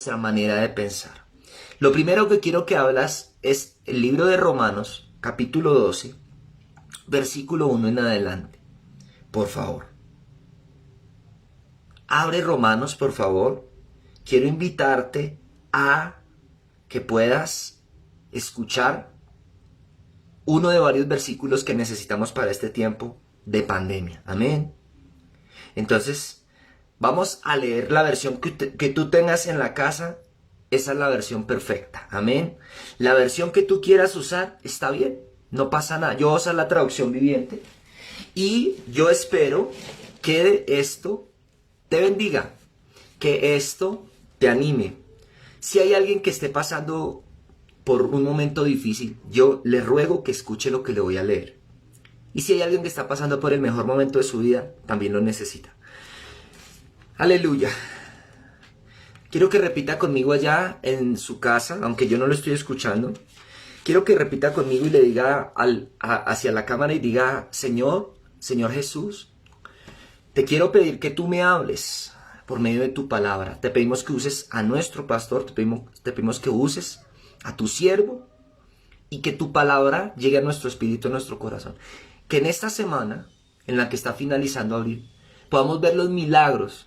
nuestra manera de pensar. Lo primero que quiero que hablas es el libro de Romanos, capítulo 12, versículo 1 en adelante. Por favor. Abre Romanos, por favor. Quiero invitarte a que puedas escuchar uno de varios versículos que necesitamos para este tiempo de pandemia. Amén. Entonces, vamos a leer la versión que tú tengas en la casa. Esa es la versión perfecta. Amén. La versión que tú quieras usar está bien. No pasa nada. Yo voy a usar la traducción viviente. Y yo espero que esto te bendiga. Que esto te anime. Si hay alguien que esté pasando por un momento difícil, yo le ruego que escuche lo que le voy a leer. Y si hay alguien que está pasando por el mejor momento de su vida, también lo necesita. Aleluya. Quiero que repita conmigo allá en su casa, aunque yo no lo estoy escuchando. Quiero que repita conmigo y le diga hacia la cámara y diga: Señor, Señor Jesús, te quiero pedir que tú me hables por medio de tu palabra. Te pedimos que uses a nuestro pastor, te pedimos que uses a tu siervo y que tu palabra llegue a nuestro espíritu, a nuestro corazón. Que en esta semana, en la que está finalizando abril, podamos ver los milagros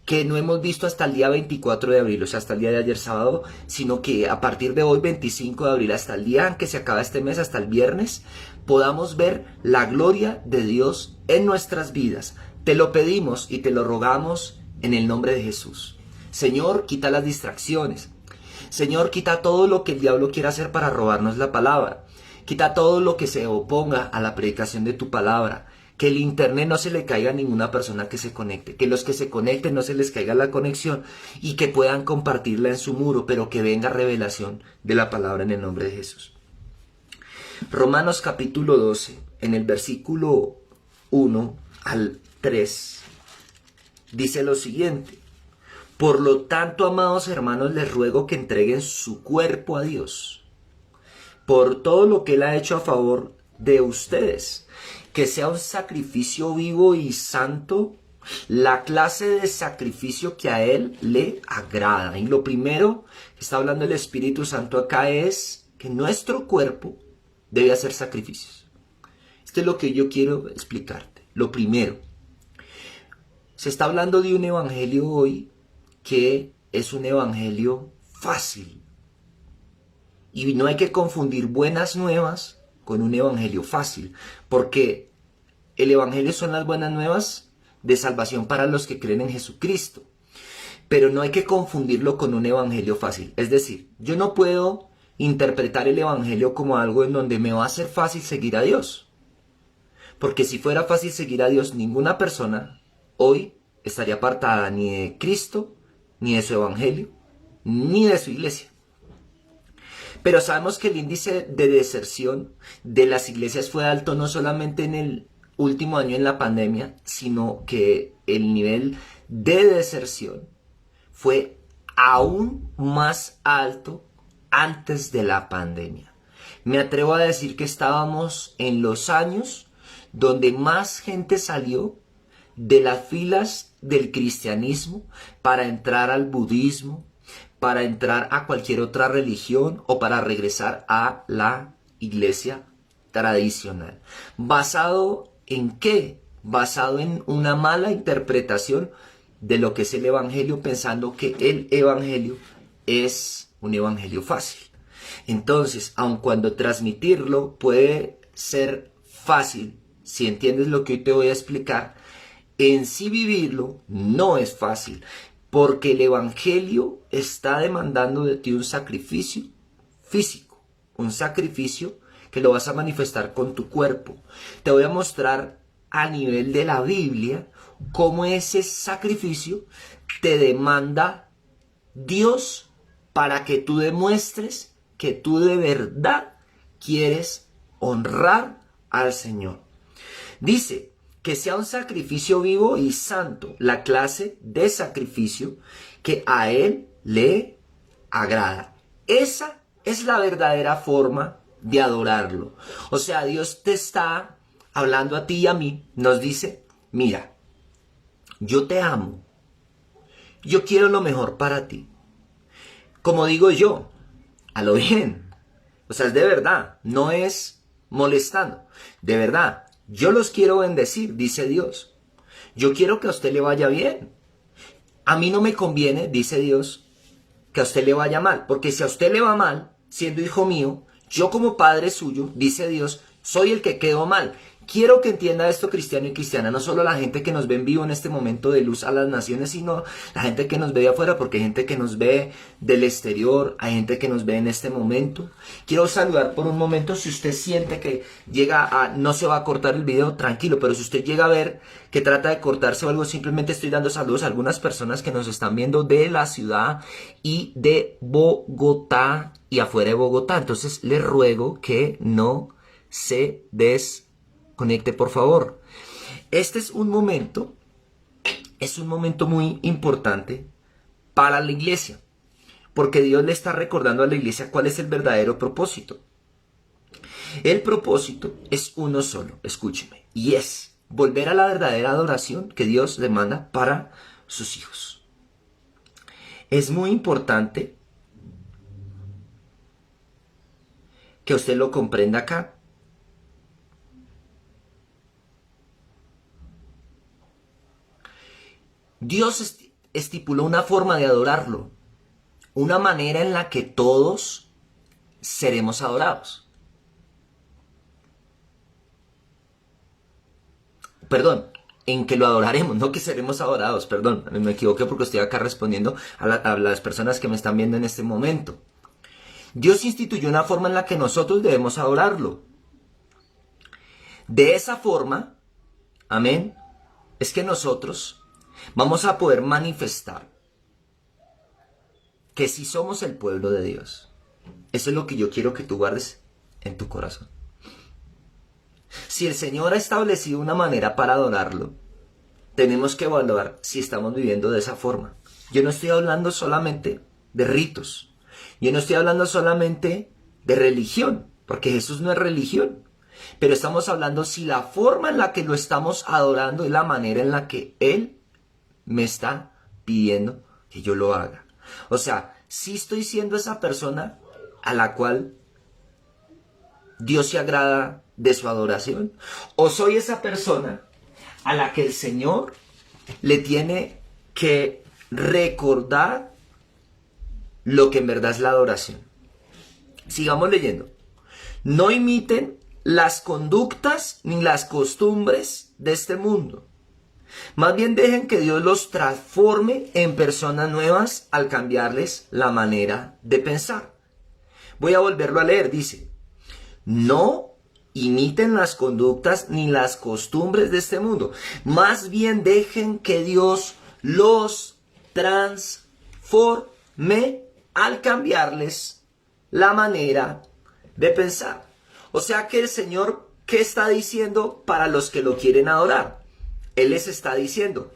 que no hemos visto hasta el día 24 de abril, o sea, hasta el día de ayer sábado, sino que a partir de hoy, 25 de abril, hasta el día en que se acaba este mes, hasta el viernes, podamos ver la gloria de Dios en nuestras vidas. Te lo pedimos y te lo rogamos en el nombre de Jesús. Señor, quita las distracciones. Señor, quita todo lo que el diablo quiera hacer para robarnos la palabra. Quita todo lo que se oponga a la predicación de tu palabra. Que el internet no se le caiga a ninguna persona que se conecte. Que los que se conecten no se les caiga la conexión. Y que puedan compartirla en su muro. Pero que venga revelación de la palabra en el nombre de Jesús. Romanos capítulo 12. En el versículo 1 al 3. Dice lo siguiente. Por lo tanto, amados hermanos, les ruego que entreguen su cuerpo a Dios. Por todo lo que Él ha hecho a favor de ustedes. Que sea un sacrificio vivo y santo, la clase de sacrificio que a Él le agrada. Y lo primero que está hablando el Espíritu Santo acá es que nuestro cuerpo debe hacer sacrificios. Esto es lo que yo quiero explicarte. Lo primero, se está hablando de un evangelio hoy que es un evangelio fácil. Y no hay que confundir buenas nuevas con un evangelio fácil, porque el evangelio son las buenas nuevas de salvación para los que creen en Jesucristo. Pero no hay que confundirlo con un evangelio fácil. Es decir, yo no puedo interpretar el evangelio como algo en donde me va a ser fácil seguir a Dios. Porque si fuera fácil seguir a Dios, ninguna persona hoy estaría apartada ni de Cristo, ni de su evangelio, ni de su iglesia. Pero sabemos que el índice de deserción de las iglesias fue alto no solamente en el último año en la pandemia, sino que el nivel de deserción fue aún más alto antes de la pandemia. Me atrevo a decir que estábamos en los años donde más gente salió de las filas del cristianismo para entrar al budismo, para entrar a cualquier otra religión o para regresar a la iglesia tradicional. ¿Basado en qué? Basado en una mala interpretación de lo que es el evangelio, pensando que el evangelio es un evangelio fácil. Entonces, aun cuando transmitirlo puede ser fácil, si entiendes lo que hoy te voy a explicar, en sí vivirlo no es fácil, porque el evangelio está demandando de ti un sacrificio físico, un sacrificio que lo vas a manifestar con tu cuerpo. Te voy a mostrar a nivel de la Biblia cómo ese sacrificio te demanda Dios para que tú demuestres que tú de verdad quieres honrar al Señor. Dice que sea un sacrificio vivo y santo, la clase de sacrificio que a Él le agrada. Esa es la verdadera forma de adorarlo. O sea, Dios te está hablando a ti y a mí, nos dice: mira, yo te amo, yo quiero lo mejor para ti, como digo yo, a lo bien. O sea, es de verdad, no es molestando. De verdad, yo los quiero bendecir, dice Dios. Yo quiero que a usted le vaya bien. A mí no me conviene, dice Dios, que a usted le vaya mal. Porque si a usted le va mal, siendo hijo mío, yo como padre suyo, dice Dios, soy el que quedó mal. Quiero que entienda esto, cristiano y cristiana, no solo la gente que nos ve en vivo en este momento de luz a las naciones, sino la gente que nos ve de afuera, porque hay gente que nos ve del exterior, hay gente que nos ve en este momento. Quiero saludar por un momento, si usted siente que llega a, no se va a cortar el video, tranquilo, pero si usted llega a ver que trata de cortarse o algo, simplemente estoy dando saludos a algunas personas que nos están viendo de la ciudad y de Bogotá y afuera de Bogotá. Entonces les ruego que no se desconecte, por favor. Este es un momento muy importante para la iglesia, porque Dios le está recordando a la iglesia cuál es el verdadero propósito. El propósito es uno solo, escúcheme, y es volver a la verdadera adoración que Dios demanda para sus hijos. Es muy importante que usted lo comprenda acá. Dios estipuló una forma de adorarlo, una manera en la que todos seremos adorados. Perdón, en que lo adoraremos, no que seremos adorados, perdón, me equivoqué porque estoy acá respondiendo a las personas que me están viendo en este momento. Dios instituyó una forma en la que nosotros debemos adorarlo. De esa forma, amén, es que nosotros vamos a poder manifestar que si somos el pueblo de Dios. Eso es lo que yo quiero que tú guardes en tu corazón. Si el Señor ha establecido una manera para adorarlo, tenemos que evaluar si estamos viviendo de esa forma. Yo no estoy hablando solamente de ritos. Yo no estoy hablando solamente de religión, porque Jesús no es religión. Pero estamos hablando si la forma en la que lo estamos adorando es la manera en la que Él me está pidiendo que yo lo haga. O sea, si estoy siendo esa persona a la cual Dios se agrada de su adoración, o soy esa persona a la que el Señor le tiene que recordar lo que en verdad es la adoración. Sigamos leyendo. No imiten las conductas ni las costumbres de este mundo. Más bien dejen que Dios los transforme en personas nuevas al cambiarles la manera de pensar. Voy a volverlo a leer, dice. No imiten las conductas ni las costumbres de este mundo. Más bien dejen que Dios los transforme al cambiarles la manera de pensar. O sea que el Señor, ¿qué está diciendo para los que lo quieren adorar? Él les está diciendo,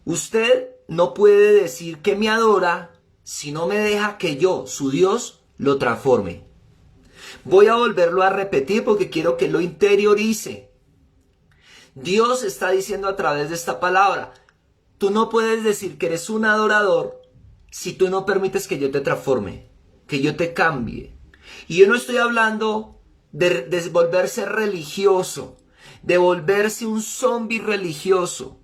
usted no puede decir que me adora si no me deja que yo, su Dios, lo transforme. Voy a volverlo a repetir porque quiero que lo interiorice. Dios está diciendo a través de esta palabra, tú no puedes decir que eres un adorador si tú no permites que yo te transforme, que yo te cambie. Y yo no estoy hablando de volverse religioso, de volverse un zombi religioso,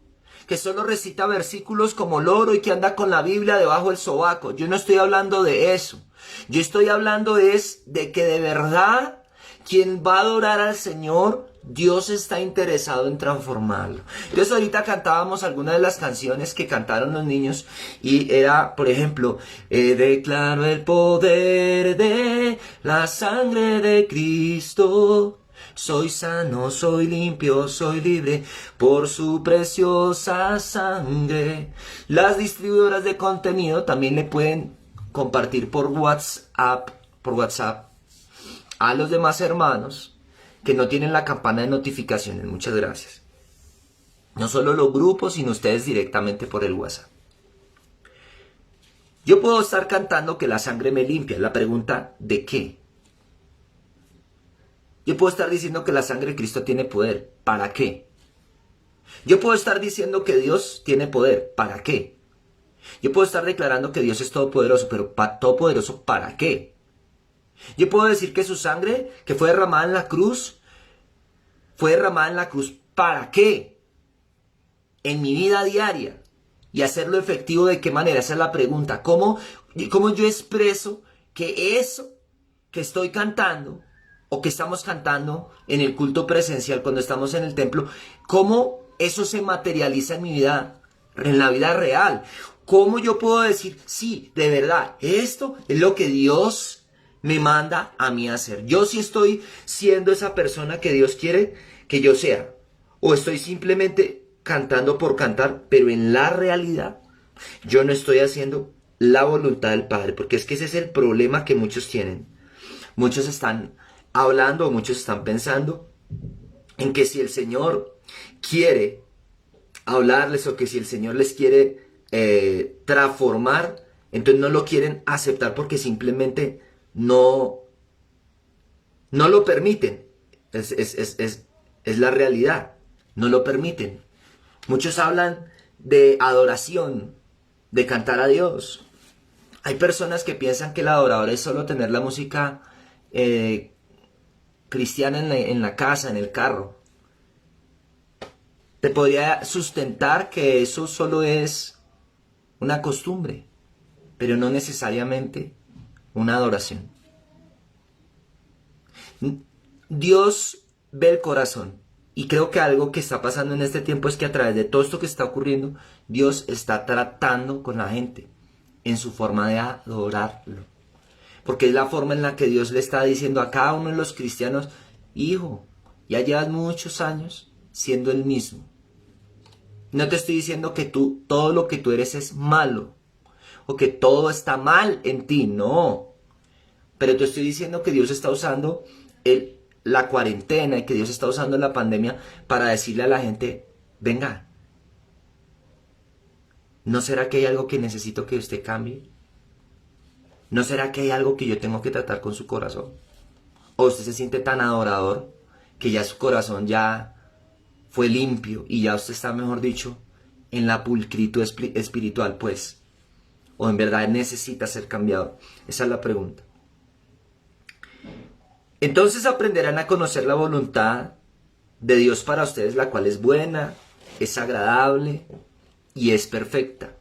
que solo recita versículos como loro y que anda con la Biblia debajo del sobaco. Yo no estoy hablando de eso. Yo estoy hablando de que de verdad quien va a adorar al Señor, Dios está interesado en transformarlo. Entonces ahorita cantábamos algunas de las canciones que cantaron los niños y era, por ejemplo, declaro el poder de la sangre de Cristo. Soy sano, soy limpio, soy libre por su preciosa sangre. Las distribuidoras de contenido también le pueden compartir por WhatsApp a los demás hermanos que no tienen la campana de notificaciones. Muchas gracias. No solo los grupos, sino ustedes directamente por el WhatsApp. Yo puedo estar cantando que la sangre me limpia. La pregunta, ¿de qué? Yo puedo estar diciendo que la sangre de Cristo tiene poder. ¿Para qué? Yo puedo estar diciendo que Dios tiene poder. ¿Para qué? Yo puedo estar declarando que Dios es todopoderoso, pero ¿todopoderoso para qué? Yo puedo decir que su sangre, que fue derramada en la cruz, fue derramada en la cruz ¿para qué? En mi vida diaria. Y hacerlo efectivo, ¿de qué manera? Esa es la pregunta. ¿Cómo yo expreso que eso que estoy cantando o que estamos cantando en el culto presencial cuando estamos en el templo, cómo eso se materializa en mi vida, en la vida real? ¿Cómo yo puedo decir, sí, de verdad, esto es lo que Dios me manda a mí hacer? Yo sí estoy siendo esa persona que Dios quiere que yo sea, o estoy simplemente cantando por cantar, pero en la realidad yo no estoy haciendo la voluntad del Padre, porque es que ese es el problema que muchos tienen. Muchos están hablando, muchos están pensando en que si el Señor quiere hablarles o que si el Señor les quiere transformar, entonces no lo quieren aceptar porque simplemente no lo permiten. Es la realidad. No lo permiten. Muchos hablan de adoración, de cantar a Dios. Hay personas que piensan que el adorador es solo tener la música cristiana en la casa, en el carro. Te podría sustentar que eso solo es una costumbre, pero no necesariamente una adoración. Dios ve el corazón. Y creo que algo que está pasando en este tiempo es que a través de todo esto que está ocurriendo, Dios está tratando con la gente en su forma de adorarlo. Porque es la forma en la que Dios le está diciendo a cada uno de los cristianos, hijo, ya llevas muchos años siendo el mismo. No te estoy diciendo que todo lo que tú eres es malo, o que todo está mal en ti, no. Pero te estoy diciendo que Dios está usando la cuarentena y que Dios está usando la pandemia para decirle a la gente, venga, ¿no será que hay algo que necesito que usted cambie? ¿No será que hay algo que yo tengo que tratar con su corazón? ¿O usted se siente tan adorador que ya su corazón ya fue limpio y ya usted está, mejor dicho, en la pulcritud espiritual, pues? ¿O en verdad necesita ser cambiado? Esa es la pregunta. Entonces aprenderán a conocer la voluntad de Dios para ustedes, la cual es buena, es agradable y es perfecta.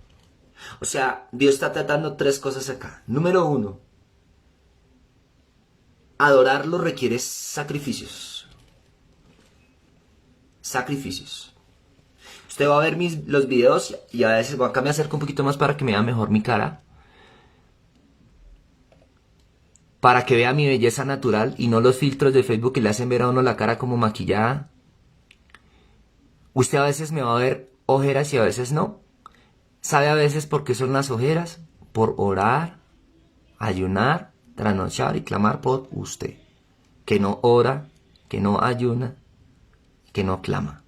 O sea, Dios está tratando tres cosas acá. Número uno, adorarlo requiere sacrificios. Sacrificios. Usted va a ver los videos y a veces acá me acerco un poquito más para que me vea mejor mi cara. Para que vea mi belleza natural y no los filtros de Facebook que le hacen ver a uno la cara como maquillada. Usted a veces me va a ver ojeras y a veces no. ¿Sabe a veces por qué son las ojeras? Por orar, ayunar, trasnochar y clamar por usted. Que no ora, que no ayuna, que no clama.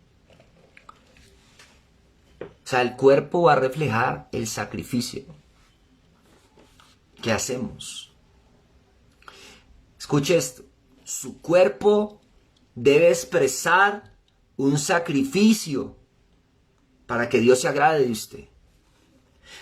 O sea, el cuerpo va a reflejar el sacrificio que hacemos. Escuche esto. Su cuerpo debe expresar un sacrificio para que Dios se agrade de usted.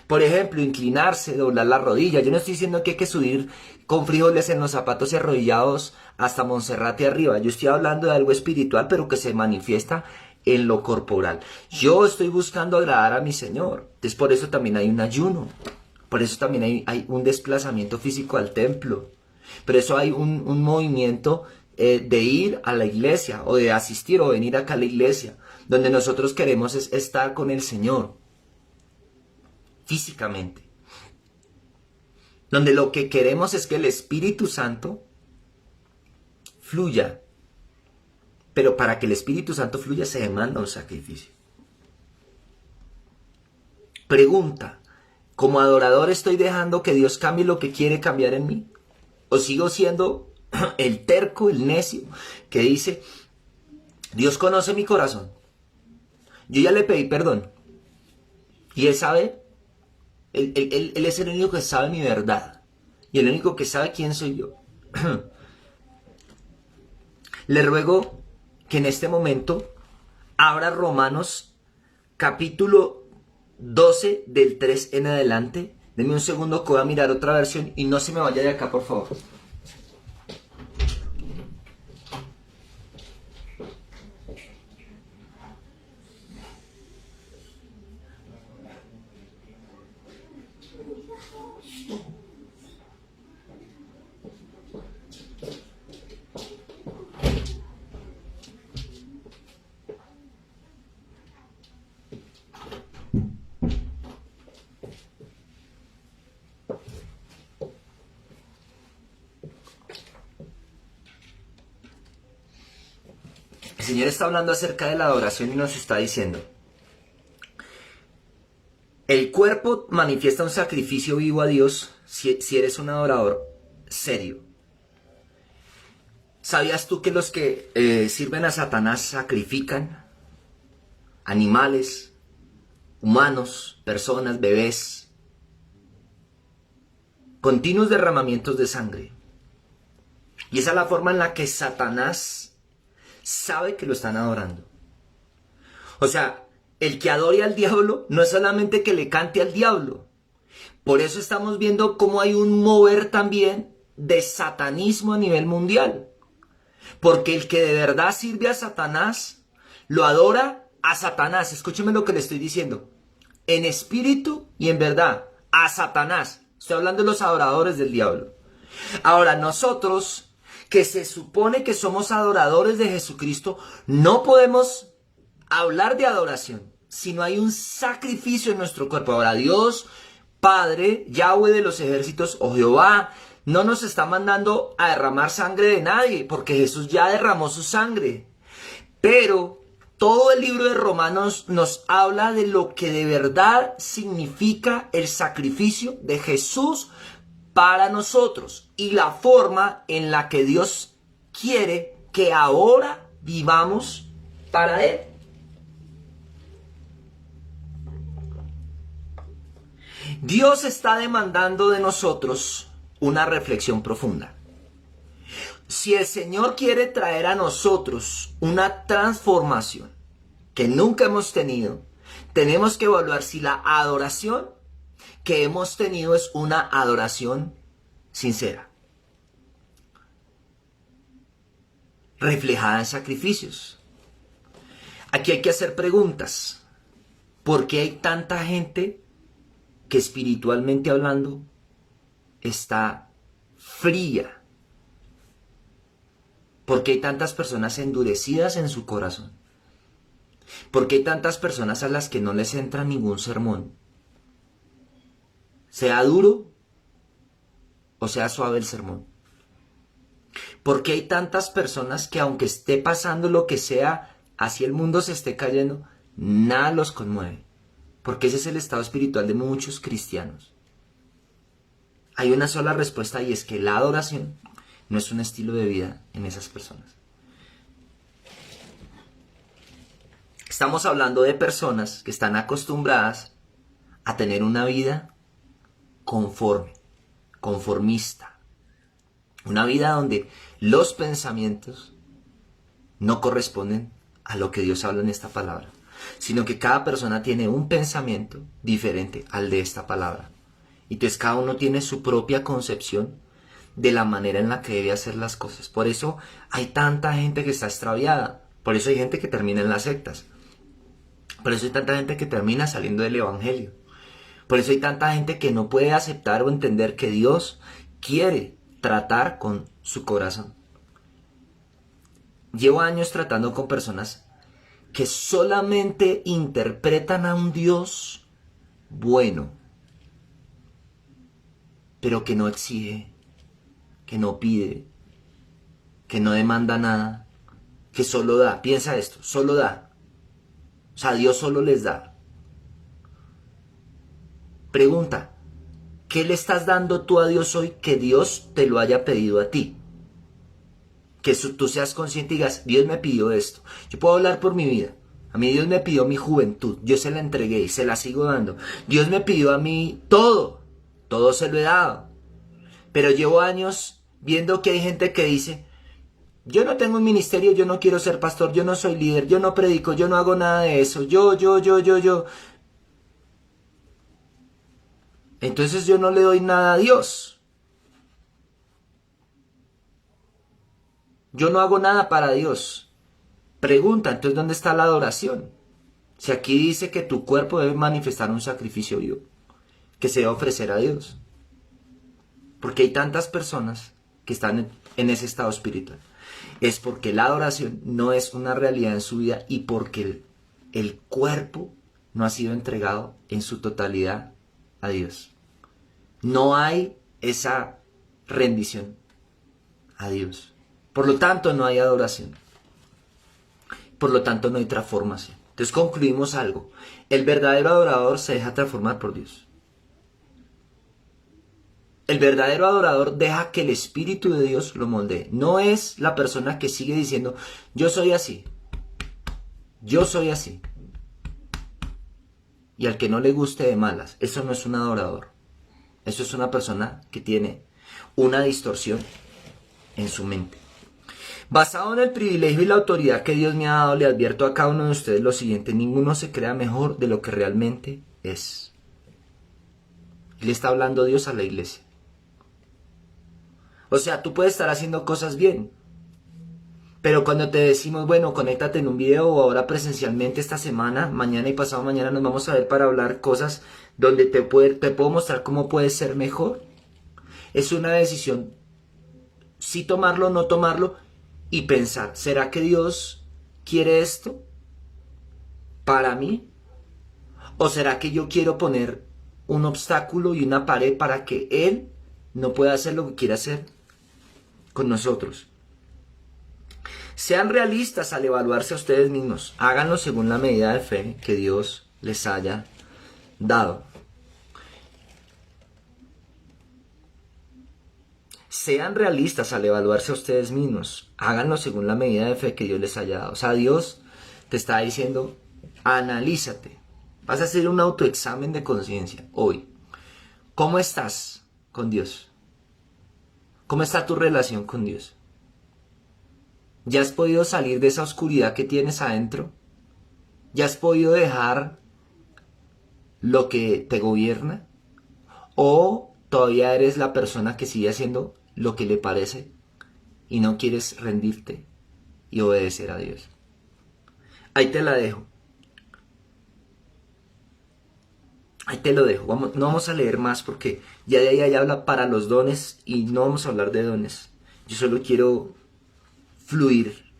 Por ejemplo, inclinarse, doblar la rodilla. Yo no estoy diciendo que hay que subir con frijoles en los zapatos y arrodillados hasta Monserrate arriba. Yo estoy hablando de algo espiritual, pero que se manifiesta en lo corporal. Yo estoy buscando agradar a mi Señor. Entonces por eso también hay un ayuno. Por eso también hay un desplazamiento físico al templo. Por eso hay un movimiento de ir a la iglesia o de asistir o venir acá a la iglesia. Donde nosotros queremos es estar con el Señor. Físicamente. Donde lo que queremos es que el Espíritu Santo fluya. Pero para que el Espíritu Santo fluya se demanda un sacrificio. Pregunta, ¿como adorador estoy dejando que Dios cambie lo que quiere cambiar en mí? ¿O sigo siendo el terco, el necio, que dice, Dios conoce mi corazón? Yo ya le pedí perdón. Y Él sabe, Él es el único que sabe mi verdad. Y el único que sabe quién soy yo. Le ruego que en este momento abra Romanos capítulo 12 del 3 en adelante. Denme un segundo que voy a mirar otra versión y no se me vaya de acá, por favor. El Señor está hablando acerca de la adoración y nos está diciendo: el cuerpo manifiesta un sacrificio vivo a Dios si eres un adorador serio. ¿Sabías tú que los que sirven a Satanás sacrifican animales, humanos, personas, bebés? Continuos derramamientos de sangre. Y esa es la forma en la que Satanás sabe que lo están adorando. O sea, el que adore al diablo no es solamente que le cante al diablo. Por eso estamos viendo cómo hay un mover también de satanismo a nivel mundial. Porque el que de verdad sirve a Satanás, lo adora a Satanás. Escúcheme lo que le estoy diciendo. En espíritu y en verdad, a Satanás. Estoy hablando de los adoradores del diablo. Ahora, nosotros, que se supone que somos adoradores de Jesucristo, no podemos hablar de adoración si no hay un sacrificio en nuestro cuerpo. Ahora, Dios Padre, Yahweh de los ejércitos, o Jehová, no nos está mandando a derramar sangre de nadie, porque Jesús ya derramó su sangre. Pero todo el libro de Romanos nos habla de lo que de verdad significa el sacrificio de Jesús para nosotros y la forma en la que Dios quiere que ahora vivamos para Él. Dios está demandando de nosotros una reflexión profunda. Si el Señor quiere traer a nosotros una transformación que nunca hemos tenido, tenemos que evaluar si la adoración que hemos tenido es una adoración sincera, reflejada en sacrificios. Aquí hay que hacer preguntas. ¿Por qué hay tanta gente que espiritualmente hablando está fría? ¿Por qué hay tantas personas endurecidas en su corazón? ¿Por qué hay tantas personas a las que no les entra ningún sermón? Sea duro o sea suave el sermón. ¿Por qué hay tantas personas que aunque esté pasando lo que sea, así el mundo se esté cayendo, nada los conmueve? Porque ese es el estado espiritual de muchos cristianos. Hay una sola respuesta y es que la adoración no es un estilo de vida en esas personas. Estamos hablando de personas que están acostumbradas a tener una vida conformista. Una vida donde los pensamientos no corresponden a lo que Dios habla en esta palabra, sino que cada persona tiene un pensamiento diferente al de esta palabra. Y entonces cada uno tiene su propia concepción de la manera en la que debe hacer las cosas. Por eso hay tanta gente que está extraviada. Por eso hay gente que termina en las sectas. Por eso hay tanta gente que termina saliendo del evangelio. Por eso hay tanta gente que no puede aceptar o entender que Dios quiere tratar con su corazón. Llevo años tratando con personas que solamente interpretan a un Dios bueno, pero que no exige, que no pide, que no demanda nada, que solo da. Piensa esto, solo da. O sea, Dios solo les da. Pregunta, ¿qué le estás dando tú a Dios hoy que Dios te lo haya pedido a ti? Que tú seas consciente y digas, Dios me pidió esto. Yo puedo hablar por mi vida. A mí Dios me pidió mi juventud. Yo se la entregué y se la sigo dando. Dios me pidió a mí todo. Todo se lo he dado. Pero llevo años viendo que hay gente que dice, yo no tengo un ministerio, yo no quiero ser pastor, yo no soy líder, yo no predico, yo no hago nada de eso. Yo. entonces yo no le doy nada a Dios. Yo no hago nada para Dios. Pregunta, entonces, ¿dónde está la adoración? Si aquí dice que tu cuerpo debe manifestar un sacrificio vivo, que se debe ofrecer a Dios. Porque hay tantas personas que están en ese estado espiritual. Es porque la adoración no es una realidad en su vida y porque el cuerpo no ha sido entregado en su totalidad a Dios. No hay esa rendición a Dios. Por lo tanto, no hay adoración. Por lo tanto, no hay transformación. Entonces concluimos algo. El verdadero adorador se deja transformar por Dios. El verdadero adorador deja que el Espíritu de Dios lo moldee. No es la persona que sigue diciendo, yo soy así. Yo soy así. Y al que no le guste de malas, eso no es un adorador. Eso es una persona que tiene una distorsión en su mente. Basado en el privilegio y la autoridad que Dios me ha dado, le advierto a cada uno de ustedes lo siguiente: ninguno se crea mejor de lo que realmente es. Le está hablando Dios a la iglesia. O sea, tú puedes estar haciendo cosas bien, pero cuando te decimos, bueno, conéctate en un video o ahora presencialmente esta semana, mañana y pasado mañana nos vamos a ver para hablar cosas donde te puedo mostrar cómo puedes ser mejor, es una decisión, si tomarlo o no tomarlo, y pensar, ¿será que Dios quiere esto para mí? ¿O será que yo quiero poner un obstáculo y una pared para que Él no pueda hacer lo que quiere hacer con nosotros? Sean realistas al evaluarse a ustedes mismos. Háganlo según la medida de fe que Dios les haya dado. Sean realistas al evaluarse a ustedes mismos. Háganlo según la medida de fe que Dios les haya dado. O sea, Dios te está diciendo, analízate. Vas a hacer un autoexamen de conciencia hoy. ¿Cómo estás con Dios? ¿Cómo está tu relación con Dios? ¿Ya has podido salir de esa oscuridad que tienes adentro? ¿Ya has podido dejar lo que te gobierna? ¿O todavía eres la persona que sigue haciendo lo que le parece y no quieres rendirte y obedecer a Dios? Ahí te la dejo. Ahí te lo dejo. No vamos a leer más porque ya de ahí habla para los dones y no vamos a hablar de dones. Yo solo quiero fluir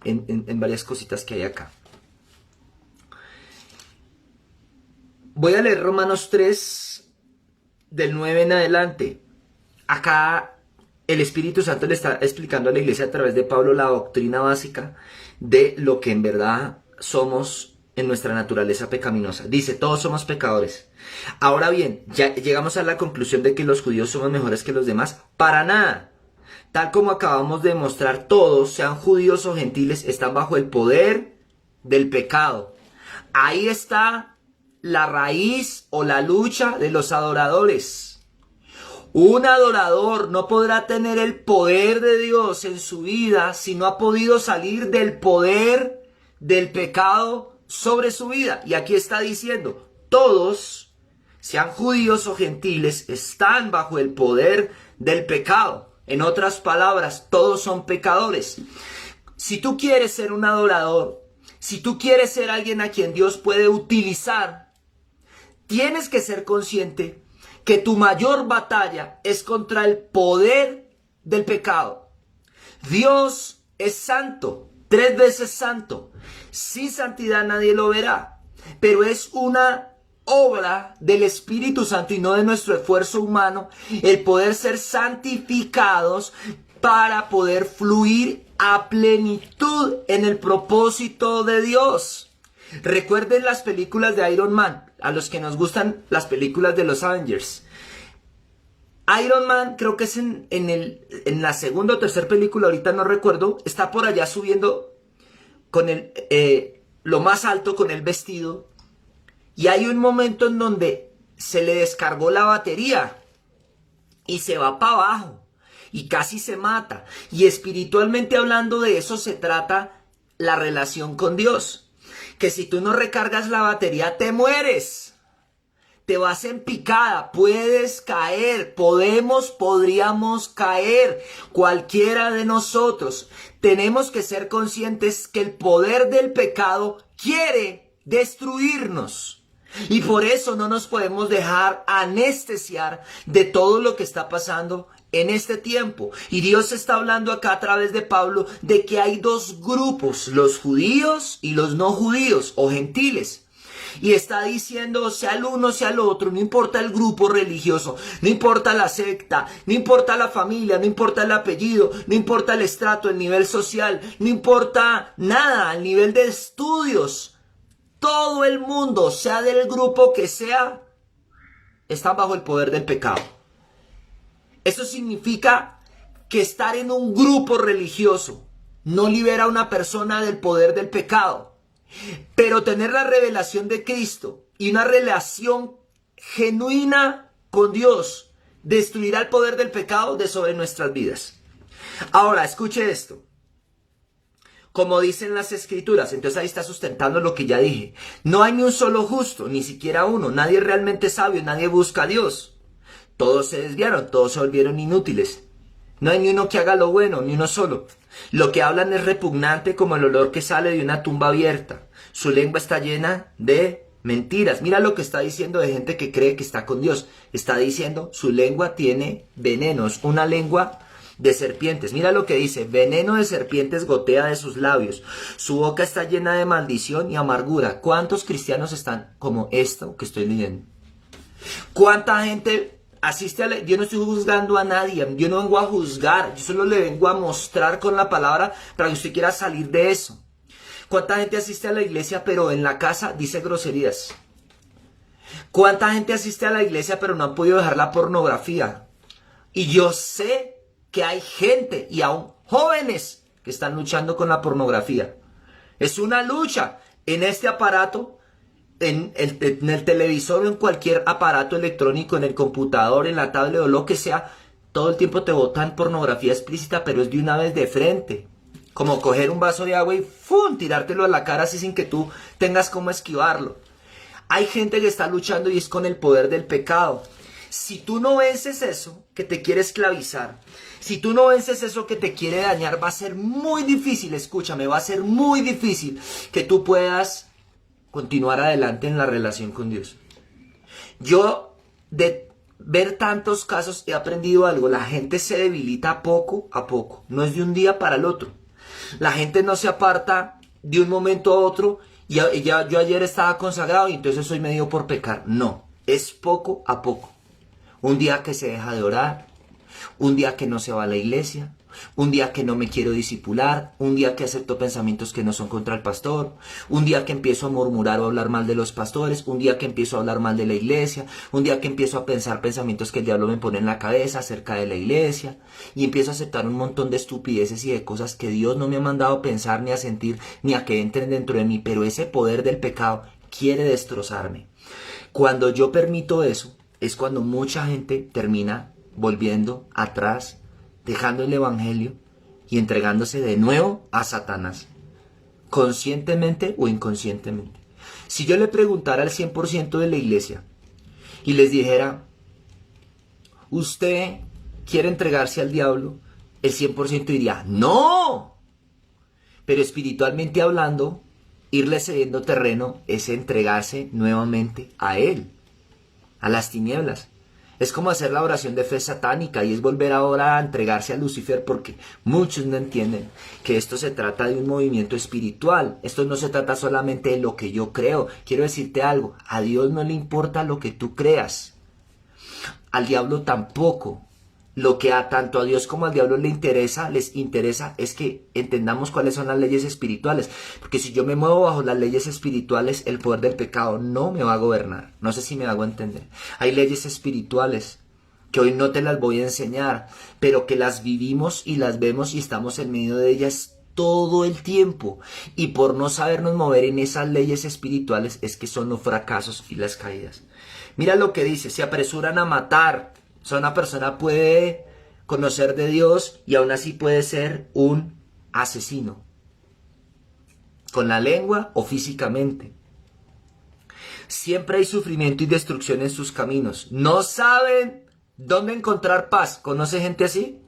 en varias cositas que hay acá. Voy a leer Romanos 3, del 9 en adelante. Acá el Espíritu Santo le está explicando a la iglesia a través de Pablo la doctrina básica de lo que en verdad somos en nuestra naturaleza pecaminosa. Dice, todos somos pecadores. Ahora bien, ya llegamos a la conclusión de que los judíos somos mejores que los demás. Para nada. Tal como acabamos de demostrar, todos, sean judíos o gentiles, están bajo el poder del pecado. Ahí está la raíz o la lucha de los adoradores. Un adorador no podrá tener el poder de Dios en su vida si no ha podido salir del poder del pecado sobre su vida. Y aquí está diciendo, todos, sean judíos o gentiles, están bajo el poder del pecado. En otras palabras, todos son pecadores. Si tú quieres ser un adorador, si tú quieres ser alguien a quien Dios puede utilizar, tienes que ser consciente que tu mayor batalla es contra el poder del pecado. Dios es santo, 3 veces santo. Sin santidad nadie lo verá, pero es una obra del Espíritu Santo y no de nuestro esfuerzo humano el poder ser santificados para poder fluir a plenitud en el propósito de Dios. Recuerden las películas de Iron Man, a los que nos gustan las películas de los Avengers. Iron Man, creo que es en la segunda o tercera película, ahorita no recuerdo, está por allá subiendo con lo más alto con el vestido. Y hay un momento en donde se le descargó la batería y se va para abajo y casi se mata. Y espiritualmente hablando, de eso se trata la relación con Dios. Que si tú no recargas la batería te mueres. te vas en picada, puedes caer, podríamos caer, cualquiera de nosotros. Tenemos que ser conscientes que el poder del pecado quiere destruirnos. Y por eso no nos podemos dejar anestesiar de todo lo que está pasando en este tiempo. Y Dios está hablando acá a través de Pablo de que hay dos grupos, los judíos y los no judíos o gentiles. Y está diciendo, sea el uno, sea el otro, no importa el grupo religioso, no importa la secta, no importa la familia, no importa el apellido, no importa el estrato, el nivel social, no importa nada, el nivel de estudios. Todo el mundo, sea del grupo que sea, está bajo el poder del pecado. Eso significa que estar en un grupo religioso no libera a una persona del poder del pecado. Pero tener la revelación de Cristo y una relación genuina con Dios destruirá el poder del pecado de sobre nuestras vidas. Ahora, escuche esto. Como dicen las escrituras, entonces ahí está sustentando lo que ya dije. No hay ni un solo justo, ni siquiera uno. Nadie es realmente sabio, nadie busca a Dios. Todos se desviaron, todos se volvieron inútiles. No hay ni uno que haga lo bueno, ni uno solo. Lo que hablan es repugnante como el olor que sale de una tumba abierta. Su lengua está llena de mentiras. Mira lo que está diciendo de gente que cree que está con Dios. Está diciendo, su lengua tiene venenos, una lengua de serpientes. Mira lo que dice, veneno de serpientes gotea de sus labios. Su boca está llena de maldición y amargura. ¿Cuántos cristianos están como esto que estoy leyendo? ¿Cuánta gente asiste a yo no estoy juzgando a nadie, yo no vengo a juzgar, yo solo le vengo a mostrar con la palabra para que usted quiera salir de eso? ¿Cuánta gente asiste a la iglesia pero en la casa dice groserías? ¿Cuánta gente asiste a la iglesia pero no han podido dejar la pornografía? Y yo sé que hay gente y aún jóvenes que están luchando con la pornografía. Es una lucha en este aparato. En el televisor o en cualquier aparato electrónico, en el computador, en la tablet o lo que sea, todo el tiempo te botan pornografía explícita, pero es de una vez de frente. Como coger un vaso de agua y ¡fum!, tirártelo a la cara así sin que tú tengas cómo esquivarlo. Hay gente que está luchando y es con el poder del pecado. Si tú no vences eso que te quiere esclavizar, si tú no vences eso que te quiere dañar, va a ser muy difícil, escúchame, va a ser muy difícil que tú puedas continuar adelante en la relación con Dios. Yo, de ver tantos casos, he aprendido algo. La gente se debilita poco a poco. No es de un día para el otro. La gente no se aparta de un momento a otro. Yo ayer estaba consagrado y entonces hoy me dio por pecar. No, es poco a poco. Un día que se deja de orar. Un día que no se va a la iglesia. Un día que no me quiero discipular, un día que acepto pensamientos que no son contra el pastor, un día que empiezo a murmurar o a hablar mal de los pastores, un día que empiezo a hablar mal de la iglesia, un día que empiezo a pensar pensamientos que el diablo me pone en la cabeza acerca de la iglesia, y empiezo a aceptar un montón de estupideces y de cosas que Dios no me ha mandado a pensar ni a sentir ni a que entren dentro de mí, pero ese poder del pecado quiere destrozarme. Cuando yo permito eso, es cuando mucha gente termina volviendo atrás, dejando el evangelio y entregándose de nuevo a Satanás, conscientemente o inconscientemente. Si yo le preguntara al 100% de la iglesia y les dijera, ¿usted quiere entregarse al diablo? El 100% diría, ¡no! Pero espiritualmente hablando, irle cediendo terreno es entregarse nuevamente a él, a las tinieblas. Es como hacer la oración de fe satánica y es volver ahora a entregarse a Lucifer, porque muchos no entienden que esto se trata de un movimiento espiritual. Esto no se trata solamente de lo que yo creo. Quiero decirte algo, a Dios no le importa lo que tú creas. Al diablo tampoco. Lo que tanto a Dios como al diablo les interesa es que entendamos cuáles son las leyes espirituales. Porque si yo me muevo bajo las leyes espirituales, el poder del pecado no me va a gobernar. No sé si me hago entender. Hay leyes espirituales que hoy no te las voy a enseñar, pero que las vivimos y las vemos y estamos en medio de ellas todo el tiempo. Y por no sabernos mover en esas leyes espirituales es que son los fracasos y las caídas. Mira lo que dice, se apresuran a matar. O sea, una persona puede conocer de Dios y aún así puede ser un asesino. Con la lengua o físicamente. Siempre hay sufrimiento y destrucción en sus caminos. No saben dónde encontrar paz. ¿Conoce gente así?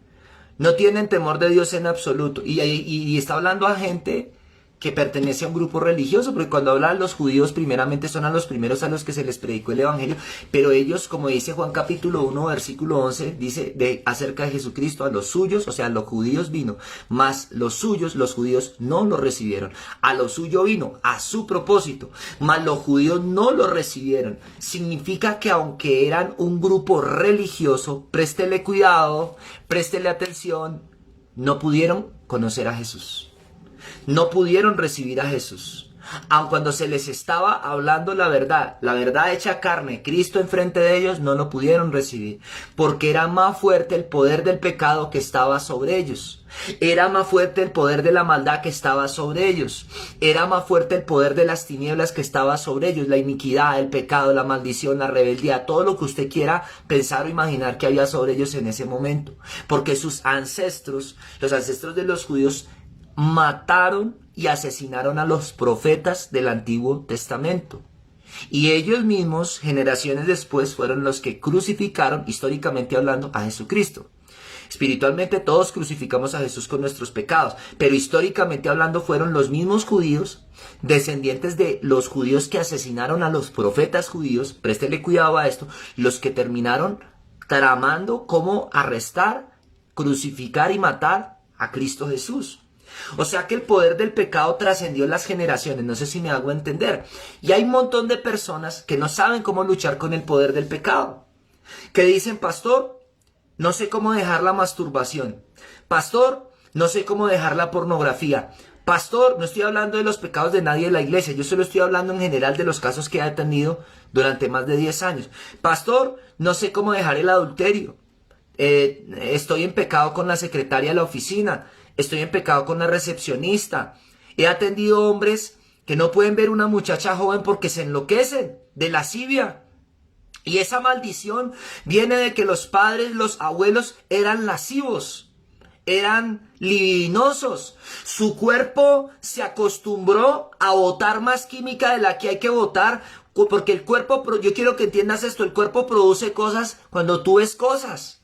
No tienen temor de Dios en absoluto. Y está hablando a gente que pertenece a un grupo religioso, porque cuando hablan los judíos primeramente son a los primeros a los que se les predicó el evangelio, pero ellos, como dice Juan capítulo 1 versículo 11, dice acerca de Jesucristo, a los suyos, o sea, a los judíos vino, mas los suyos, los judíos no lo recibieron, a lo suyo vino, a su propósito, mas los judíos no lo recibieron. Significa que aunque eran un grupo religioso, préstele cuidado, préstele atención, no pudieron conocer a Jesús. No pudieron recibir a Jesús. Aun cuando se les estaba hablando la verdad hecha carne, Cristo enfrente de ellos, no lo pudieron recibir. Porque era más fuerte el poder del pecado que estaba sobre ellos. Era más fuerte el poder de la maldad que estaba sobre ellos. Era más fuerte el poder de las tinieblas que estaba sobre ellos. La iniquidad, el pecado, la maldición, la rebeldía, todo lo que usted quiera pensar o imaginar que había sobre ellos en ese momento. Porque sus ancestros, los ancestros de los judíos, mataron y asesinaron a los profetas del Antiguo Testamento. Y ellos mismos, generaciones después, fueron los que crucificaron, históricamente hablando, a Jesucristo. Espiritualmente todos crucificamos a Jesús con nuestros pecados, pero históricamente hablando fueron los mismos judíos, descendientes de los judíos que asesinaron a los profetas judíos, préstele cuidado a esto, los que terminaron tramando cómo arrestar, crucificar y matar a Cristo Jesús. O sea que el poder del pecado trascendió las generaciones, no sé si me hago entender. Y hay un montón de personas que no saben cómo luchar con el poder del pecado. Que dicen, pastor, no sé cómo dejar la masturbación. Pastor, no sé cómo dejar la pornografía. Pastor, no estoy hablando de los pecados de nadie de la iglesia, yo solo estoy hablando en general de los casos que he tenido durante más de 10 años. Pastor, no sé cómo dejar el adulterio. Estoy en pecado con la secretaria de la oficina. Estoy en pecado con la recepcionista. He atendido hombres que no pueden ver una muchacha joven porque se enloquecen de lascivia. Y esa maldición viene de que los padres, los abuelos eran lascivos, eran libidinosos. Su cuerpo se acostumbró a botar más química de la que hay que botar, porque el cuerpo, yo quiero que entiendas esto, el cuerpo produce cosas cuando tú ves cosas.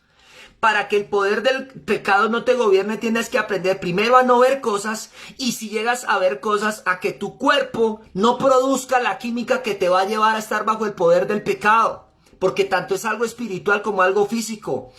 Para que el poder del pecado no te gobierne, tienes que aprender primero a no ver cosas, y si llegas a ver cosas, a que tu cuerpo no produzca la química que te va a llevar a estar bajo el poder del pecado. Porque tanto es algo espiritual como algo físico.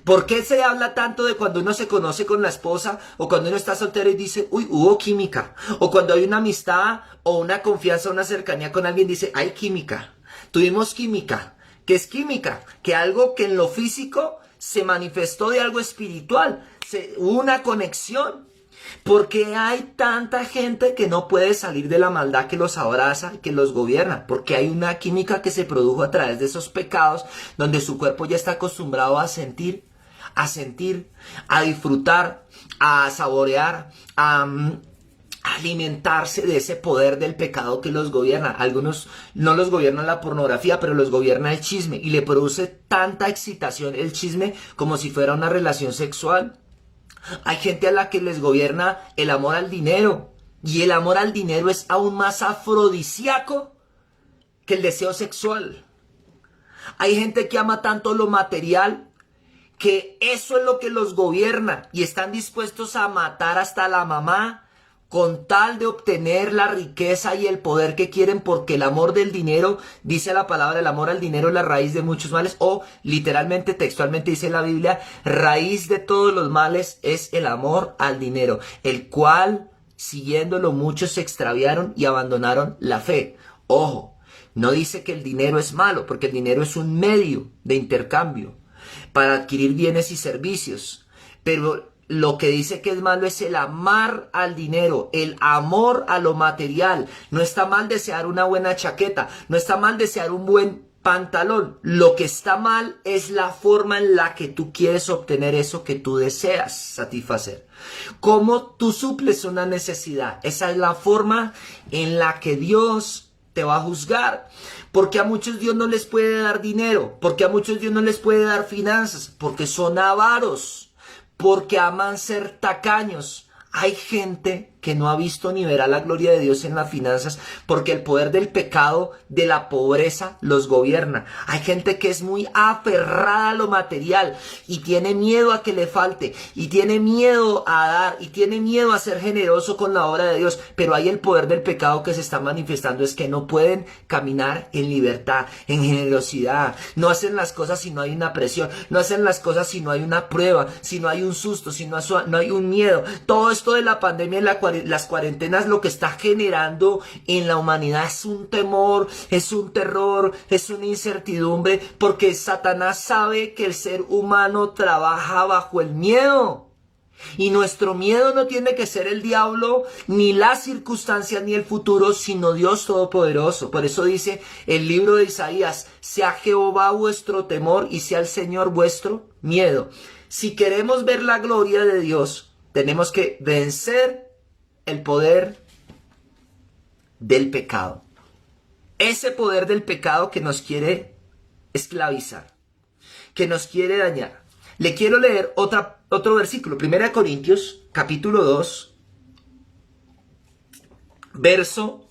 ¿Por qué se habla tanto de cuando uno se conoce con la esposa, o cuando uno está soltero y dice, uy, hubo química? O cuando hay una amistad o una confianza, una cercanía con alguien, dice, hay química, tuvimos química. ¿Qué es química? Que algo que en lo físico se manifestó de algo espiritual, hubo una conexión. Porque hay tanta gente que no puede salir de la maldad que los abraza, que los gobierna, porque hay una química que se produjo a través de esos pecados, donde su cuerpo ya está acostumbrado a sentir, a disfrutar, a saborear, a alimentarse de ese poder del pecado que los gobierna. Algunos no los gobierna la pornografía, pero los gobierna el chisme, y le produce tanta excitación el chisme como si fuera una relación sexual. Hay gente a la que les gobierna el amor al dinero, y el amor al dinero es aún más afrodisíaco que el deseo sexual. Hay gente que ama tanto lo material que eso es lo que los gobierna, y están dispuestos a matar hasta la mamá con tal de obtener la riqueza y el poder que quieren, porque el amor del dinero, dice la palabra, el amor al dinero es la raíz de muchos males, o literalmente, textualmente dice la Biblia, raíz de todos los males es el amor al dinero, el cual, siguiéndolo, muchos se extraviaron y abandonaron la fe. Ojo, no dice que el dinero es malo, porque el dinero es un medio de intercambio para adquirir bienes y servicios, pero lo que dice que es malo es el amar al dinero, el amor a lo material. No está mal desear una buena chaqueta, no está mal desear un buen pantalón. Lo que está mal es la forma en la que tú quieres obtener eso que tú deseas satisfacer. ¿Cómo tú suples una necesidad? Esa es la forma en la que Dios te va a juzgar. Porque a muchos Dios no les puede dar dinero, porque a muchos Dios no les puede dar finanzas, porque son avaros, porque aman ser tacaños. Hay gente que no ha visto ni verá la gloria de Dios en las finanzas, porque el poder del pecado, de la pobreza, los gobierna. Hay gente que es muy aferrada a lo material y tiene miedo a que le falte, y tiene miedo a dar, y tiene miedo a ser generoso con la obra de Dios, pero hay el poder del pecado que se está manifestando, es que no pueden caminar en libertad, en generosidad, no hacen las cosas si no hay una presión, no hacen las cosas si no hay una prueba, si no hay un susto, si no hay un miedo. Todo esto de la pandemia y las cuarentenas lo que está generando en la humanidad es un temor, es un terror, es una incertidumbre, porque Satanás sabe que el ser humano trabaja bajo el miedo. Y nuestro miedo no tiene que ser el diablo, ni las circunstancias, ni el futuro, sino Dios Todopoderoso. Por eso dice el libro de Isaías: sea Jehová vuestro temor y sea el Señor vuestro miedo. Si queremos ver la gloria de Dios, tenemos que vencer el poder del pecado. Ese poder del pecado que nos quiere esclavizar, que nos quiere dañar. Le quiero leer otro versículo, 1 Corintios, capítulo 2, verso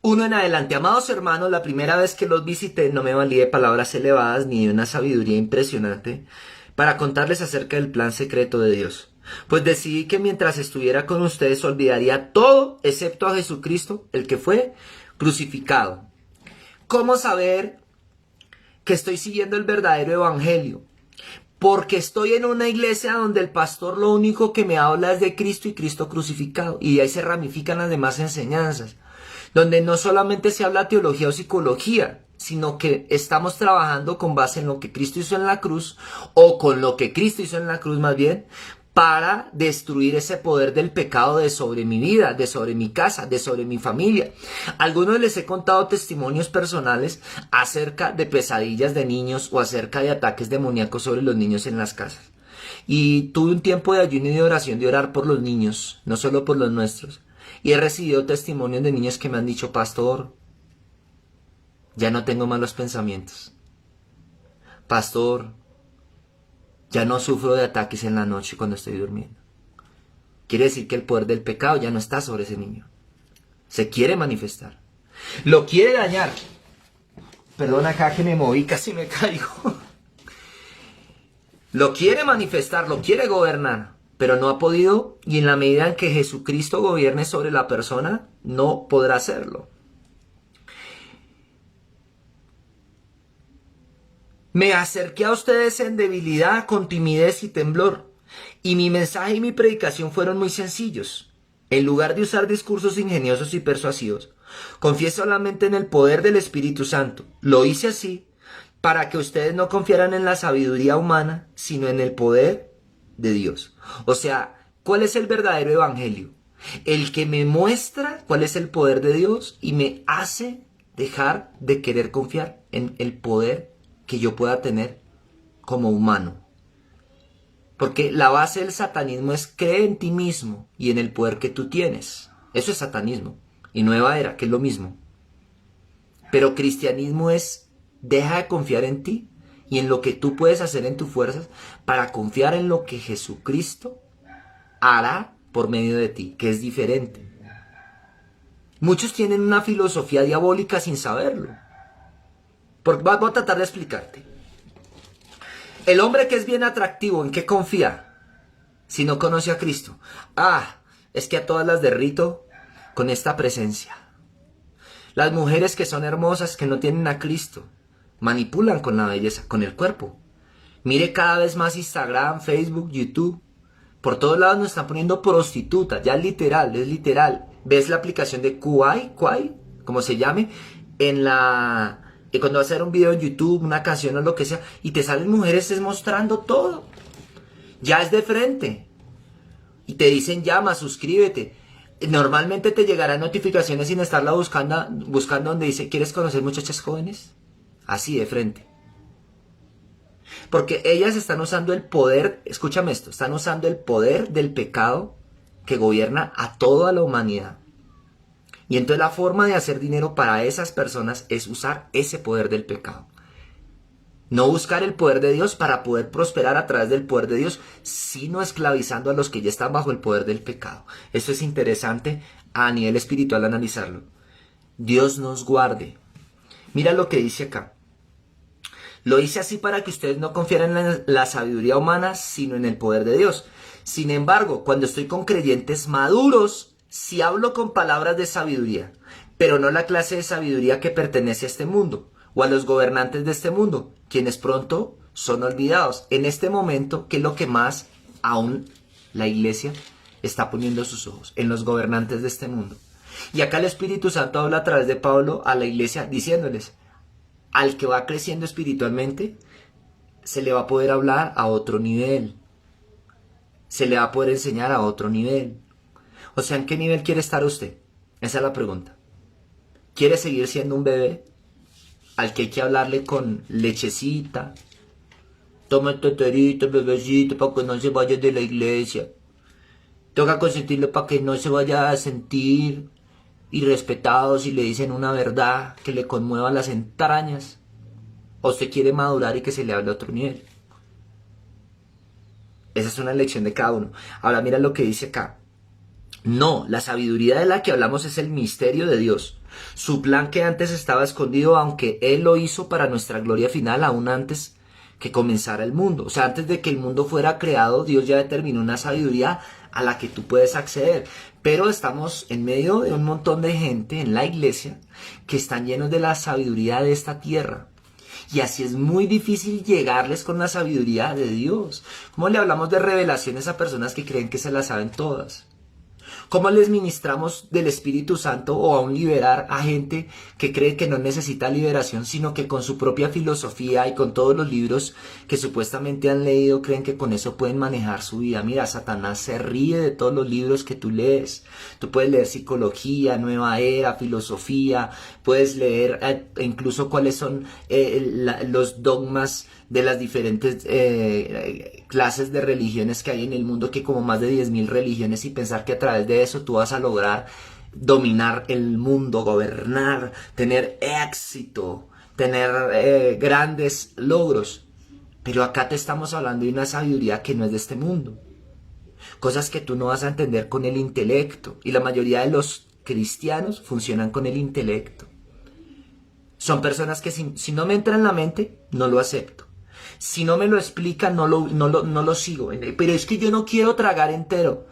1 en adelante. Amados hermanos, la primera vez que los visité no me valí de palabras elevadas ni de una sabiduría impresionante para contarles acerca del plan secreto de Dios. Pues decidí que mientras estuviera con ustedes olvidaría todo excepto a Jesucristo, el que fue crucificado. ¿Cómo saber que estoy siguiendo el verdadero evangelio? Porque estoy en una iglesia donde el pastor lo único que me habla es de Cristo y Cristo crucificado, y de ahí se ramifican las demás enseñanzas, donde no solamente se habla teología o psicología, sino que estamos trabajando con base en lo que Cristo hizo en la cruz, o con lo que Cristo hizo en la cruz más bien, para destruir ese poder del pecado de sobre mi vida, de sobre mi casa, de sobre mi familia. A algunos les he contado testimonios personales acerca de pesadillas de niños o acerca de ataques demoníacos sobre los niños en las casas. Y tuve un tiempo de ayuno y de oración, de orar por los niños, no solo por los nuestros. Y he recibido testimonios de niños que me han dicho: pastor, ya no tengo malos pensamientos. Pastor, ya no sufro de ataques en la noche cuando estoy durmiendo. Quiere decir que el poder del pecado ya no está sobre ese niño. Se quiere manifestar. Lo quiere dañar. Perdón, acá que me moví, casi me caigo. Lo quiere manifestar, lo quiere gobernar, pero no ha podido, y en la medida en que Jesucristo gobierne sobre la persona, no podrá hacerlo. Me acerqué a ustedes en debilidad, con timidez y temblor, y mi mensaje y mi predicación fueron muy sencillos. En lugar de usar discursos ingeniosos y persuasivos, confié solamente en el poder del Espíritu Santo. Lo hice así para que ustedes no confiaran en la sabiduría humana, sino en el poder de Dios. O sea, ¿cuál es el verdadero evangelio? El que me muestra cuál es el poder de Dios y me hace dejar de querer confiar en el poder que yo pueda tener como humano. Porque la base del satanismo es: cree en ti mismo y en el poder que tú tienes. Eso es satanismo. Y nueva era, que es lo mismo. Pero cristianismo es: deja de confiar en ti y en lo que tú puedes hacer en tus fuerzas, para confiar en lo que Jesucristo hará por medio de ti, que es diferente. Muchos tienen una filosofía diabólica sin saberlo. Voy a tratar de explicarte. El hombre que es bien atractivo, ¿en qué confía si no conoce a Cristo? Es que a todas las derrito con esta presencia. Las mujeres que son hermosas, que no tienen a Cristo, manipulan con la belleza, con el cuerpo. Mire cada vez más Instagram, Facebook, YouTube. Por todos lados nos están poniendo prostitutas, ya es literal. Ves la aplicación de Kwai, como se llame, cuando vas a hacer un video en YouTube, una canción o lo que sea, y te salen mujeres mostrando todo. Ya es de frente. Y te dicen: llama, suscríbete. Normalmente te llegarán notificaciones sin estarla buscando donde dice: ¿quieres conocer muchachas jóvenes? Así de frente. Porque ellas están usando el poder, escúchame esto, están usando el poder del pecado que gobierna a toda la humanidad. Y entonces la forma de hacer dinero para esas personas es usar ese poder del pecado. No buscar el poder de Dios para poder prosperar a través del poder de Dios, sino esclavizando a los que ya están bajo el poder del pecado. Esto es interesante a nivel espiritual analizarlo. Dios nos guarde. Mira lo que dice acá. Lo hice así para que ustedes no confiaran en la sabiduría humana, sino en el poder de Dios. Sin embargo, cuando estoy con creyentes maduros, sí hablo con palabras de sabiduría, pero no la clase de sabiduría que pertenece a este mundo o a los gobernantes de este mundo, quienes pronto son olvidados. En este momento, ¿qué es lo que más aún la iglesia está poniendo sus ojos? En los gobernantes de este mundo. Y acá el Espíritu Santo habla a través de Pablo a la iglesia diciéndoles, al que va creciendo espiritualmente, se le va a poder hablar a otro nivel. Se le va a poder enseñar a otro nivel. O sea, ¿en qué nivel quiere estar usted? Esa es la pregunta. ¿Quiere seguir siendo un bebé al que hay que hablarle con lechecita? Toma teterito, bebecito, para que no se vaya de la iglesia. Toca consentirlo para que no se vaya a sentir irrespetado si le dicen una verdad que le conmueva las entrañas. ¿O usted quiere madurar y que se le hable a otro nivel? Esa es una elección de cada uno. Ahora mira lo que dice acá. No, la sabiduría de la que hablamos es el misterio de Dios. Su plan que antes estaba escondido, aunque Él lo hizo para nuestra gloria final, aún antes que comenzara el mundo. O sea, antes de que el mundo fuera creado, Dios ya determinó una sabiduría a la que tú puedes acceder. Pero estamos en medio de un montón de gente en la iglesia que están llenos de la sabiduría de esta tierra. Y así es muy difícil llegarles con la sabiduría de Dios. ¿Cómo le hablamos de revelaciones a personas que creen que se las saben todas? ¿Cómo les ministramos del Espíritu Santo o aún liberar a gente que cree que no necesita liberación, sino que con su propia filosofía y con todos los libros que supuestamente han leído creen que con eso pueden manejar su vida? Mira, Satanás se ríe de todos los libros que tú lees. Tú puedes leer psicología, nueva era, filosofía, puedes leer incluso cuáles son los dogmas de las diferentes clases de religiones que hay en el mundo, que como más de 10.000 religiones, y pensar que a través de eso tú vas a lograr dominar el mundo, gobernar, tener éxito, tener grandes logros. Pero acá te estamos hablando de una sabiduría que no es de este mundo. Cosas que tú no vas a entender con el intelecto. Y la mayoría de los cristianos funcionan con el intelecto. Son personas que si no me entra en la mente, no lo acepto. Si no me lo explica, no lo sigo. Pero es que yo no quiero tragar entero.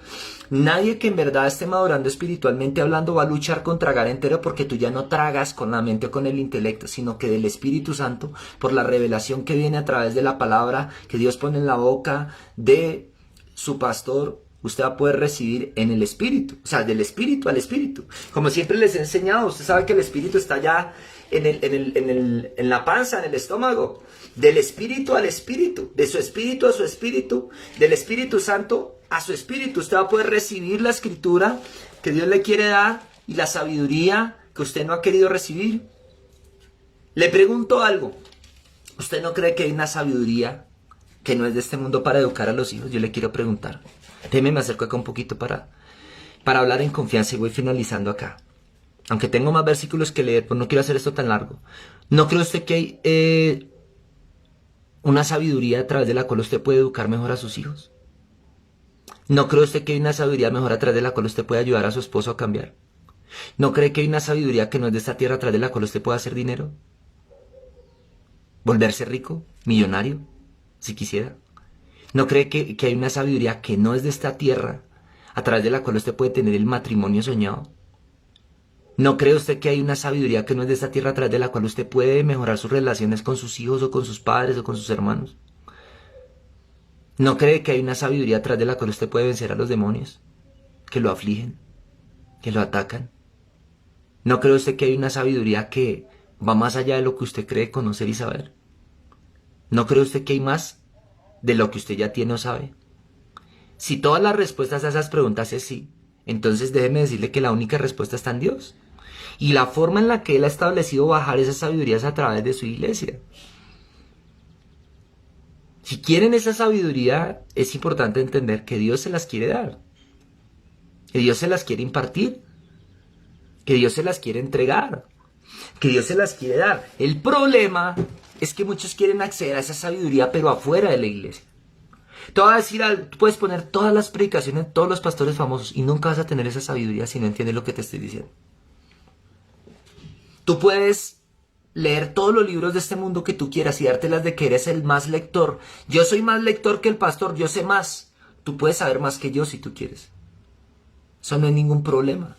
Nadie que en verdad esté madurando espiritualmente hablando va a luchar con tragar entero, porque tú ya no tragas con la mente o con el intelecto, sino que del Espíritu Santo, por la revelación que viene a través de la palabra que Dios pone en la boca de su pastor, usted va a poder recibir en el Espíritu. O sea, del Espíritu al Espíritu. Como siempre les he enseñado, usted sabe que el Espíritu está ya en la panza, en el estómago. Del Espíritu al Espíritu, de su Espíritu a su Espíritu, del Espíritu Santo a su Espíritu. Usted va a poder recibir la escritura que Dios le quiere dar y la sabiduría que usted no ha querido recibir. Le pregunto algo. ¿Usted no cree que hay una sabiduría que no es de este mundo para educar a los hijos? Yo le quiero preguntar. Déjeme, me acerco acá un poquito para hablar en confianza y voy finalizando acá. Aunque tengo más versículos que leer, pues no quiero hacer esto tan largo. ¿No cree usted que hay una sabiduría a través de la cual usted puede educar mejor a sus hijos? ¿No cree usted que hay una sabiduría mejor a través de la cual usted puede ayudar a su esposo a cambiar? ¿No cree que hay una sabiduría que no es de esta tierra a través de la cual usted puede hacer dinero? ¿Volverse rico? ¿Millonario? Si quisiera. ¿No cree que hay una sabiduría que no es de esta tierra a través de la cual usted puede tener el matrimonio soñado? ¿No cree usted que hay una sabiduría que no es de esta tierra a través de la cual usted puede mejorar sus relaciones con sus hijos o con sus padres o con sus hermanos? ¿No cree que hay una sabiduría a través de la cual usted puede vencer a los demonios que lo afligen, que lo atacan? ¿No cree usted que hay una sabiduría que va más allá de lo que usted cree conocer y saber? ¿No cree usted que hay más de lo que usted ya tiene o sabe? Si todas las respuestas a esas preguntas es sí, entonces déjeme decirle que la única respuesta está en Dios. Y la forma en la que Él ha establecido bajar esas sabidurías a través de su iglesia. Si quieren esa sabiduría, es importante entender que Dios se las quiere dar. Que Dios se las quiere impartir. Que Dios se las quiere entregar. Que Dios se las quiere dar. El problema es que muchos quieren acceder a esa sabiduría, pero afuera de la iglesia. Te voy a decir algo, tú puedes poner todas las predicaciones de todos los pastores famosos y nunca vas a tener esa sabiduría si no entiendes lo que te estoy diciendo. Tú puedes leer todos los libros de este mundo que tú quieras y dártelas de que eres el más lector. Yo soy más lector que el pastor, yo sé más. Tú puedes saber más que yo si tú quieres. Eso no es ningún problema.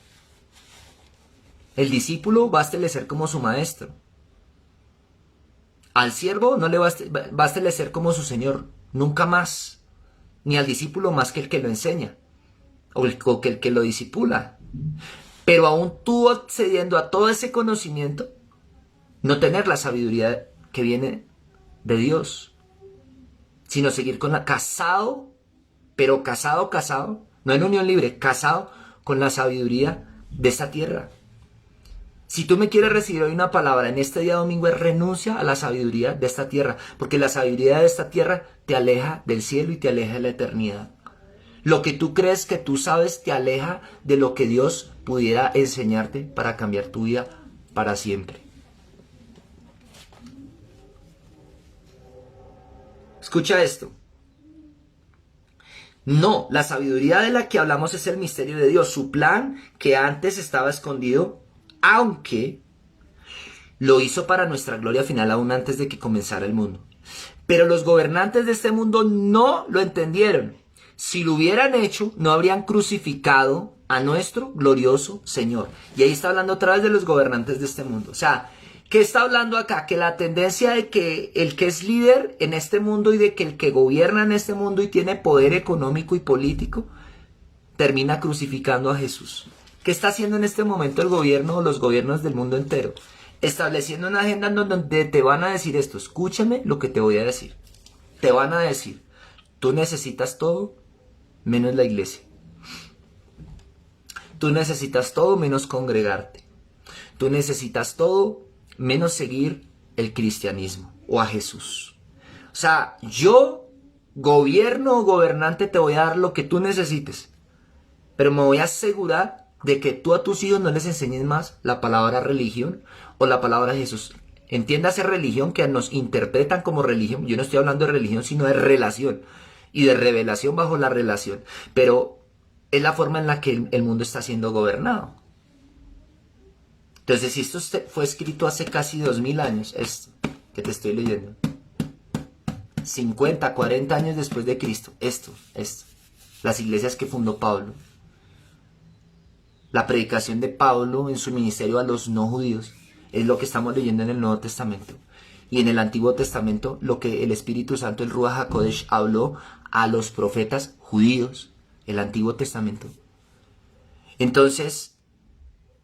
El discípulo bástele ser como su maestro. Al siervo no le bástele ser como su señor. Nunca más. Ni al discípulo más que el que lo enseña. O que el que lo discipula. Pero aún tú accediendo a todo ese conocimiento, no tener la sabiduría que viene de Dios, sino seguir con la casado, pero casado, no en unión libre, casado con la sabiduría de esta tierra. Si tú me quieres recibir hoy una palabra en este día domingo, es renuncia a la sabiduría de esta tierra, porque la sabiduría de esta tierra te aleja del cielo y te aleja de la eternidad. Lo que tú crees que tú sabes te aleja de lo que Dios pudiera enseñarte para cambiar tu vida para siempre. Escucha esto. No, la sabiduría de la que hablamos es el misterio de Dios, su plan que antes estaba escondido, aunque lo hizo para nuestra gloria final aún antes de que comenzara el mundo. Pero los gobernantes de este mundo no lo entendieron. Si lo hubieran hecho, no habrían crucificado a nuestro glorioso Señor. Y ahí está hablando otra vez de los gobernantes de este mundo. O sea, ¿qué está hablando acá? Que la tendencia de que el que es líder en este mundo y de que el que gobierna en este mundo y tiene poder económico y político, termina crucificando a Jesús. ¿Qué está haciendo en este momento el gobierno o los gobiernos del mundo entero? Estableciendo una agenda en donde te van a decir esto. Escúchame lo que te voy a decir. Te van a decir, tú necesitas todo menos la iglesia. Tú necesitas todo menos congregarte. Tú necesitas todo menos seguir el cristianismo o a Jesús. O sea, yo, gobierno o gobernante, te voy a dar lo que tú necesites. Pero me voy a asegurar de que tú a tus hijos no les enseñes más la palabra religión o la palabra Jesús. Entiéndase religión que nos interpretan como religión. Yo no estoy hablando de religión, sino de relación. Y de revelación bajo la relación. Pero es la forma en la que el mundo está siendo gobernado. Entonces, si esto fue escrito hace casi 2000 años, esto que te estoy leyendo, 50, 40 años después de Cristo, esto, las iglesias que fundó Pablo, la predicación de Pablo en su ministerio a los no judíos, es lo que estamos leyendo en el Nuevo Testamento. Y en el Antiguo Testamento, lo que el Espíritu Santo, el Ruach HaKodesh, habló a los profetas judíos, el Antiguo Testamento. Entonces,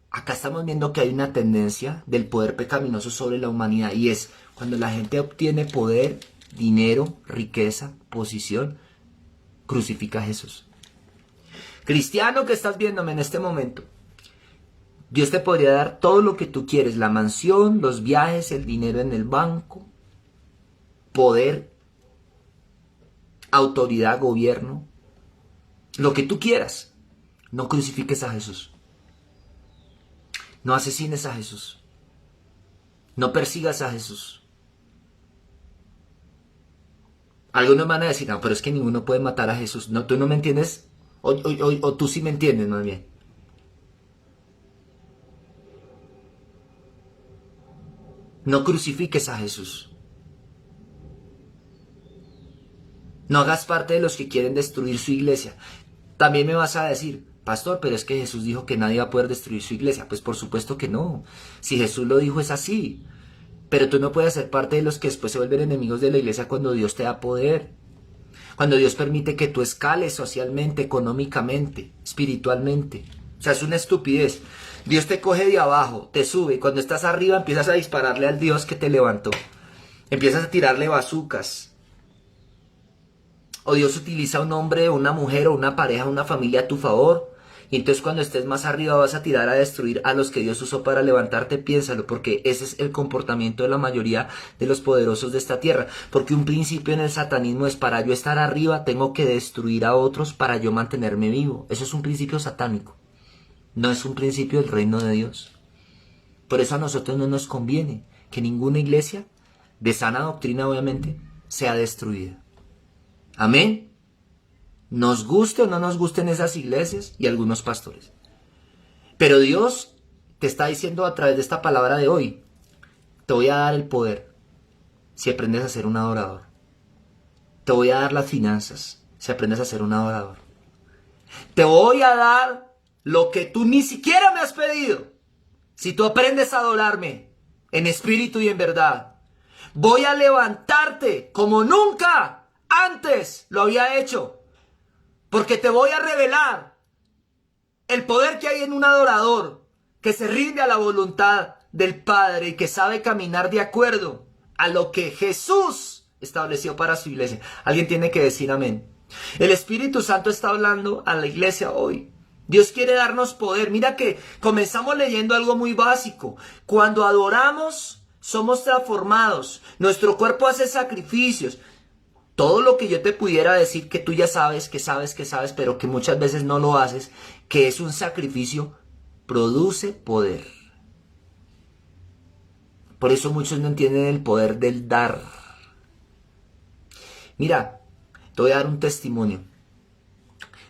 acá estamos viendo que hay una tendencia del poder pecaminoso sobre la humanidad, y es cuando la gente obtiene poder, dinero, riqueza, posición, crucifica a Jesús. Cristiano que estás viéndome en este momento, Dios te podría dar todo lo que tú quieres, la mansión, los viajes, el dinero en el banco, poder, autoridad, gobierno, lo que tú quieras. No crucifiques a Jesús. No asesines a Jesús. No persigas a Jesús. Algunos van a decir, no, pero es que ninguno puede matar a Jesús. No, tú no me entiendes, o tú sí me entiendes más bien. No crucifiques a Jesús. No hagas parte de los que quieren destruir su iglesia. También me vas a decir, pastor, pero es que Jesús dijo que nadie va a poder destruir su iglesia. Pues por supuesto que no. Si Jesús lo dijo es así. Pero tú no puedes ser parte de los que después se vuelven enemigos de la iglesia cuando Dios te da poder. Cuando Dios permite que tú escales socialmente, económicamente, espiritualmente. O sea, es una estupidez. Dios te coge de abajo, te sube, y cuando estás arriba empiezas a dispararle al Dios que te levantó. Empiezas a tirarle bazucas. O Dios utiliza a un hombre, una mujer o una pareja, una familia a tu favor. Y entonces cuando estés más arriba vas a tirar a destruir a los que Dios usó para levantarte. Piénsalo, porque ese es el comportamiento de la mayoría de los poderosos de esta tierra. Porque un principio en el satanismo es: para yo estar arriba tengo que destruir a otros para yo mantenerme vivo. Eso es un principio satánico. No es un principio del reino de Dios. Por eso a nosotros no nos conviene que ninguna iglesia de sana doctrina obviamente, sea destruida. Amén. Nos guste o no nos gusten esas iglesias y algunos pastores. Pero Dios te está diciendo a través de esta palabra de hoy, te voy a dar el poder si aprendes a ser un adorador. Te voy a dar las finanzas si aprendes a ser un adorador. Te voy a dar lo que tú ni siquiera me has pedido si tú aprendes a adorarme en espíritu y en verdad. Voy a levantarte como nunca antes lo había hecho. Porque te voy a revelar el poder que hay en un adorador que se rinde a la voluntad del Padre y que sabe caminar de acuerdo a lo que Jesús estableció para su iglesia. Alguien tiene que decir amén. El Espíritu Santo está hablando a la iglesia hoy. Dios quiere darnos poder. Mira que comenzamos leyendo algo muy básico. Cuando adoramos, somos transformados. Nuestro cuerpo hace sacrificios. Todo lo que yo te pudiera decir que tú ya sabes, pero que muchas veces no lo haces, que es un sacrificio, produce poder. Por eso muchos no entienden el poder del dar. Mira, te voy a dar un testimonio.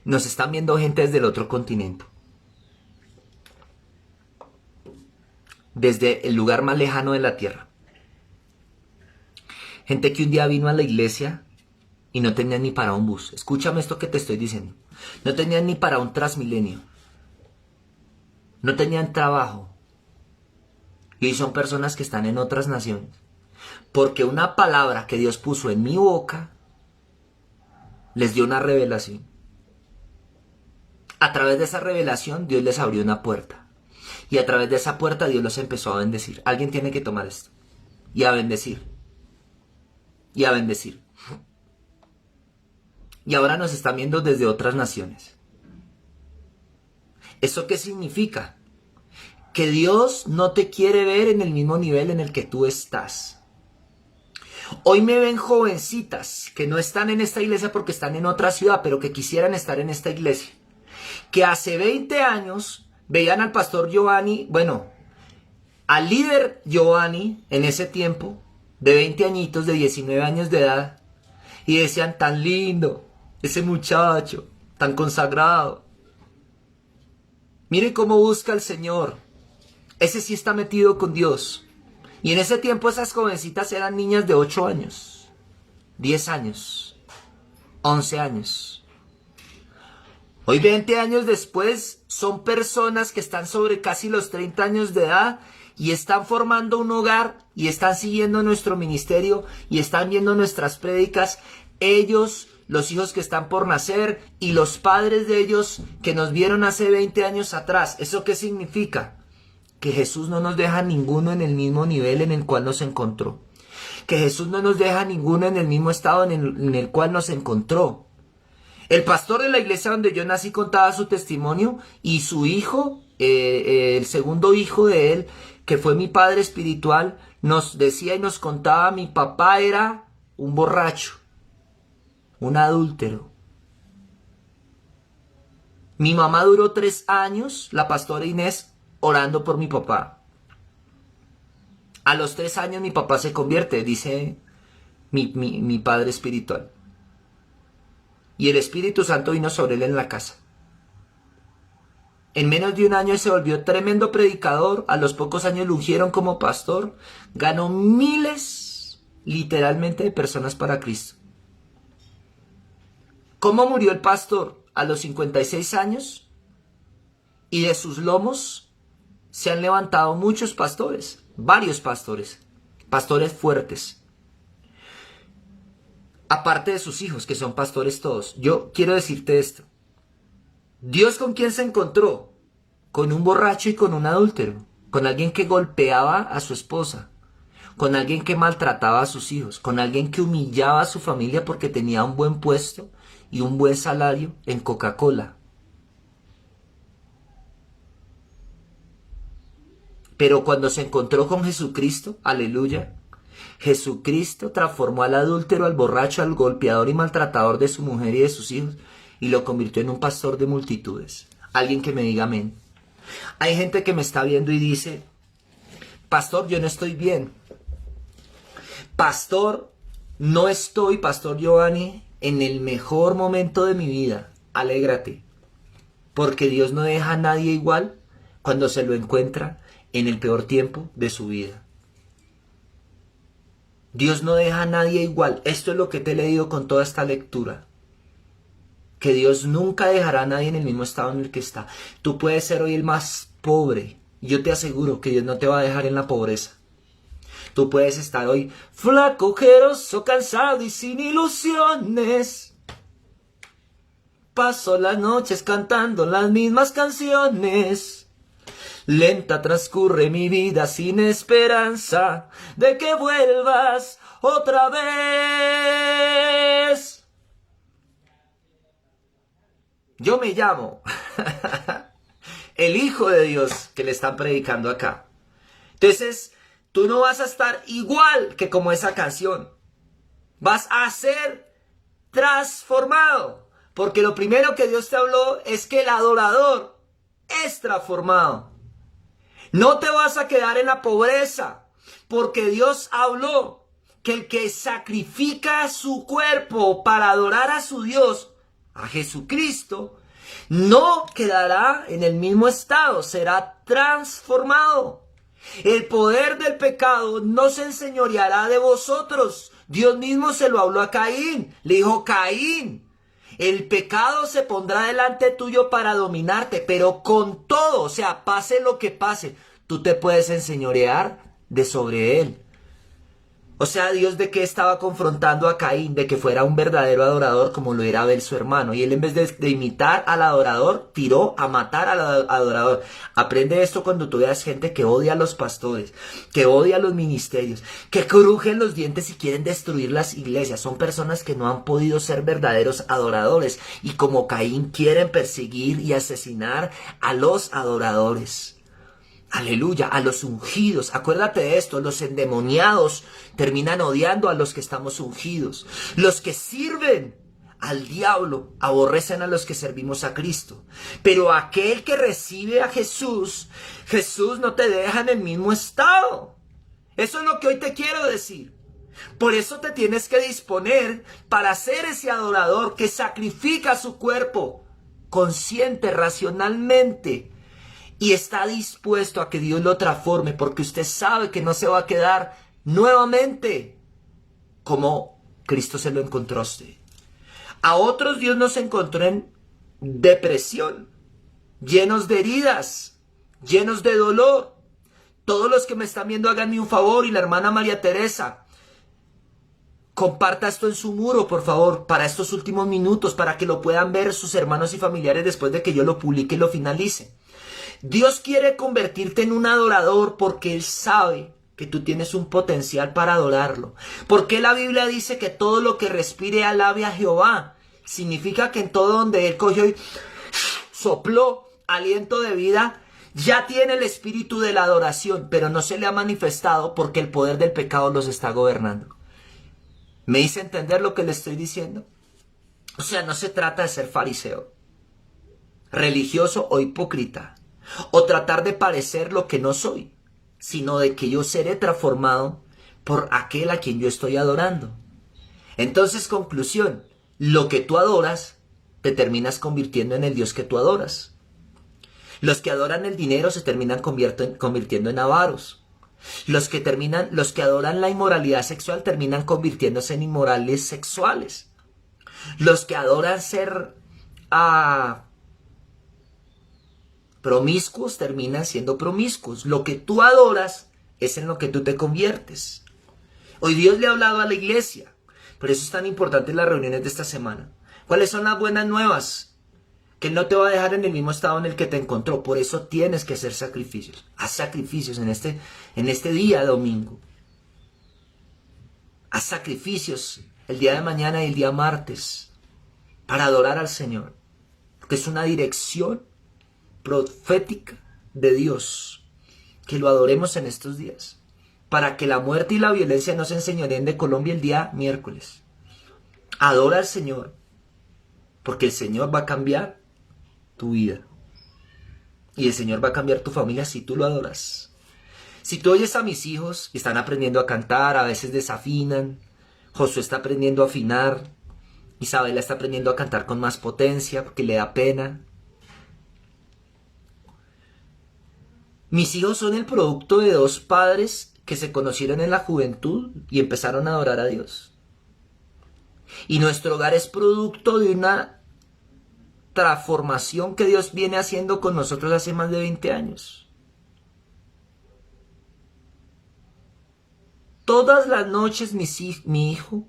Nos están viendo gente desde el otro continente. Desde el lugar más lejano de la tierra. Gente que un día vino a la iglesia y no tenían ni para un bus. Escúchame esto que te estoy diciendo. No tenían ni para un Transmilenio. No tenían trabajo. Y hoy son personas que están en otras naciones. Porque una palabra que Dios puso en mi boca les dio una revelación. A través de esa revelación Dios les abrió una puerta. Y a través de esa puerta Dios los empezó a bendecir. Alguien tiene que tomar esto. Y a bendecir. Y a bendecir. Y ahora nos están viendo desde otras naciones. ¿Eso qué significa? Que Dios no te quiere ver en el mismo nivel en el que tú estás. Hoy me ven jovencitas que no están en esta iglesia porque están en otra ciudad, pero que quisieran estar en esta iglesia. Que hace 20 años veían al pastor Giovanni, al líder Giovanni en ese tiempo, de 20 añitos, de 19 años de edad, y decían, tan lindo, ese muchacho, tan consagrado. Mire cómo busca al Señor. Ese sí está metido con Dios. Y en ese tiempo esas jovencitas eran niñas de 8 años, 10 años, 11 años. Hoy 20 años después son personas que están sobre casi los 30 años de edad y están formando un hogar y están siguiendo nuestro ministerio y están viendo nuestras prédicas. Ellos, los hijos que están por nacer y los padres de ellos que nos vieron hace 20 años atrás. ¿Eso qué significa? Que Jesús no nos deja ninguno en el mismo nivel en el cual nos encontró. Que Jesús no nos deja ninguno en el mismo estado en el cual nos encontró. El pastor de la iglesia donde yo nací contaba su testimonio y su hijo, el segundo hijo de él, que fue mi padre espiritual, nos decía y nos contaba, mi papá era un borracho, un adúltero. Mi mamá duró 3 años, la pastora Inés, orando por mi papá. A los 3 años mi papá se convierte, dice mi padre espiritual. Y el Espíritu Santo vino sobre él en la casa. En menos de 1 año se volvió tremendo predicador. A los pocos años lo ungieron como pastor. Ganó miles, literalmente, de personas para Cristo. ¿Cómo murió el pastor? A los 56 años. Y de sus lomos se han levantado muchos pastores. Varios pastores. Pastores fuertes. Aparte de sus hijos, que son pastores todos. Yo quiero decirte esto. ¿Dios con quién se encontró? Con un borracho y con un adúltero. Con alguien que golpeaba a su esposa. Con alguien que maltrataba a sus hijos. Con alguien que humillaba a su familia porque tenía un buen puesto y un buen salario en Coca-Cola. Pero cuando se encontró con Jesucristo, aleluya, Jesucristo transformó al adúltero, al borracho, al golpeador y maltratador de su mujer y de sus hijos y lo convirtió en un pastor de multitudes. Alguien que me diga amén. Hay gente que me está viendo y dice, pastor, yo no estoy bien. Pastor, no estoy, Pastor Giovanni, en el mejor momento de mi vida. Alégrate, porque Dios no deja a nadie igual cuando se lo encuentra en el peor tiempo de su vida. Dios no deja a nadie igual. Esto es lo que te he leído con toda esta lectura. Que Dios nunca dejará a nadie en el mismo estado en el que está. Tú puedes ser hoy el más pobre. Yo te aseguro que Dios no te va a dejar en la pobreza. Tú puedes estar hoy flaco, ojeroso, cansado y sin ilusiones. Paso las noches cantando las mismas canciones. Lenta transcurre mi vida sin esperanza de que vuelvas otra vez. Yo me llamo el Hijo de Dios que le están predicando acá. Entonces, tú no vas a estar igual que como esa canción. Vas a ser transformado. Porque lo primero que Dios te habló es que el adorador es transformado. No te vas a quedar en la pobreza, porque Dios habló que el que sacrifica su cuerpo para adorar a su Dios, a Jesucristo, no quedará en el mismo estado, será transformado. El poder del pecado no se enseñoreará de vosotros. Dios mismo se lo habló a Caín. Le dijo: Caín, el pecado se pondrá delante tuyo para dominarte, pero con todo, o sea, pase lo que pase, tú te puedes enseñorear de sobre él. O sea, Dios, ¿de qué estaba confrontando a Caín? De que fuera un verdadero adorador como lo era Abel, su hermano. Y él, en vez de imitar al adorador, tiró a matar al adorador. Aprende esto cuando tú veas gente que odia a los pastores, que odia a los ministerios, que crujen los dientes y quieren destruir las iglesias. Son personas que no han podido ser verdaderos adoradores. Y como Caín, quieren perseguir y asesinar a los adoradores. Aleluya, a los ungidos. Acuérdate de esto, los endemoniados terminan odiando a los que estamos ungidos. Los que sirven al diablo aborrecen a los que servimos a Cristo. Pero aquel que recibe a Jesús, Jesús no te deja en el mismo estado. Eso es lo que hoy te quiero decir. Por eso te tienes que disponer para ser ese adorador que sacrifica su cuerpo consciente, racionalmente, y está dispuesto a que Dios lo transforme, porque usted sabe que no se va a quedar nuevamente como Cristo se lo encontró a usted. A otros Dios nos encontró en depresión, llenos de heridas, llenos de dolor. Todos los que me están viendo, háganme un favor, y la hermana María Teresa, comparta esto en su muro, por favor, para estos últimos minutos, para que lo puedan ver sus hermanos y familiares después de que yo lo publique y lo finalice. Dios quiere convertirte en un adorador porque Él sabe que tú tienes un potencial para adorarlo. Porque la Biblia dice que todo lo que respire alabe a Jehová. Significa que en todo donde Él cogió y sopló aliento de vida, ya tiene el espíritu de la adoración, pero no se le ha manifestado porque el poder del pecado los está gobernando. ¿Me hice entender lo que le estoy diciendo? O sea, no se trata de ser fariseo, religioso o hipócrita, o tratar de parecer lo que no soy, sino de que yo seré transformado por aquel a quien yo estoy adorando. Entonces, conclusión, lo que tú adoras, te terminas convirtiendo en el Dios que tú adoras. Los que adoran el dinero se terminan convirtiendo en avaros. Los que adoran la inmoralidad sexual terminan convirtiéndose en inmorales sexuales. Los que adoran ser promiscuos terminan siendo promiscuos. Lo que tú adoras es en lo que tú te conviertes. Hoy Dios le ha hablado a la iglesia. Por eso es tan importante las reuniones de esta semana. ¿Cuáles son las buenas nuevas? Que Él no te va a dejar en el mismo estado en el que te encontró. Por eso tienes que hacer sacrificios. Haz sacrificios en este día domingo. Haz sacrificios el día de mañana y el día martes para adorar al Señor. Porque es una dirección profética de Dios, que lo adoremos en estos días, para que la muerte y la violencia no se enseñoreen de Colombia el día miércoles. Adora al Señor, porque el Señor va a cambiar tu vida, y el Señor va a cambiar tu familia si tú lo adoras. Si tú oyes a mis hijos, están aprendiendo a cantar, a veces desafinan. Josué está aprendiendo a afinar. Isabela está aprendiendo a cantar con más potencia porque le da pena. Mis hijos son el producto de dos padres que se conocieron en la juventud y empezaron a adorar a Dios. Y nuestro hogar es producto de una transformación que Dios viene haciendo con nosotros hace más de 20 años. Todas las noches mi hijo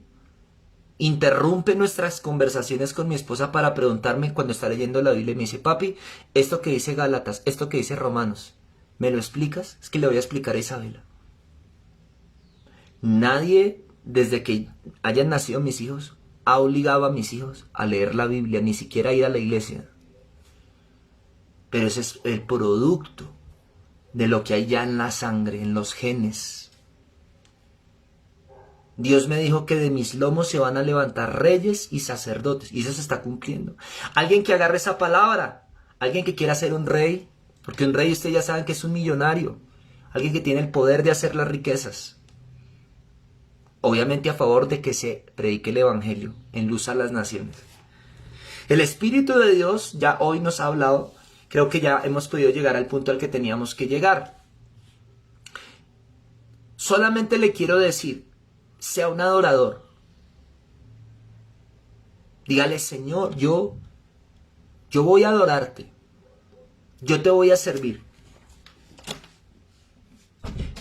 interrumpe nuestras conversaciones con mi esposa para preguntarme cuando está leyendo la Biblia y me dice, papi, esto que dice Gálatas, esto que dice Romanos, ¿me lo explicas? Es que le voy a explicar a Isabela. Nadie, desde que hayan nacido mis hijos, ha obligado a mis hijos a leer la Biblia, ni siquiera a ir a la iglesia. Pero ese es el producto de lo que hay ya en la sangre, en los genes. Dios me dijo que de mis lomos se van a levantar reyes y sacerdotes, y eso se está cumpliendo. Alguien que agarre esa palabra, alguien que quiera ser un rey, porque un rey ustedes ya saben que es un millonario, alguien que tiene el poder de hacer las riquezas. Obviamente a favor de que se predique el evangelio en luz a las naciones. El Espíritu de Dios ya hoy nos ha hablado, creo que ya hemos podido llegar al punto al que teníamos que llegar. Solamente le quiero decir, sea un adorador. Dígale, Señor, yo voy a adorarte. Yo te voy a servir.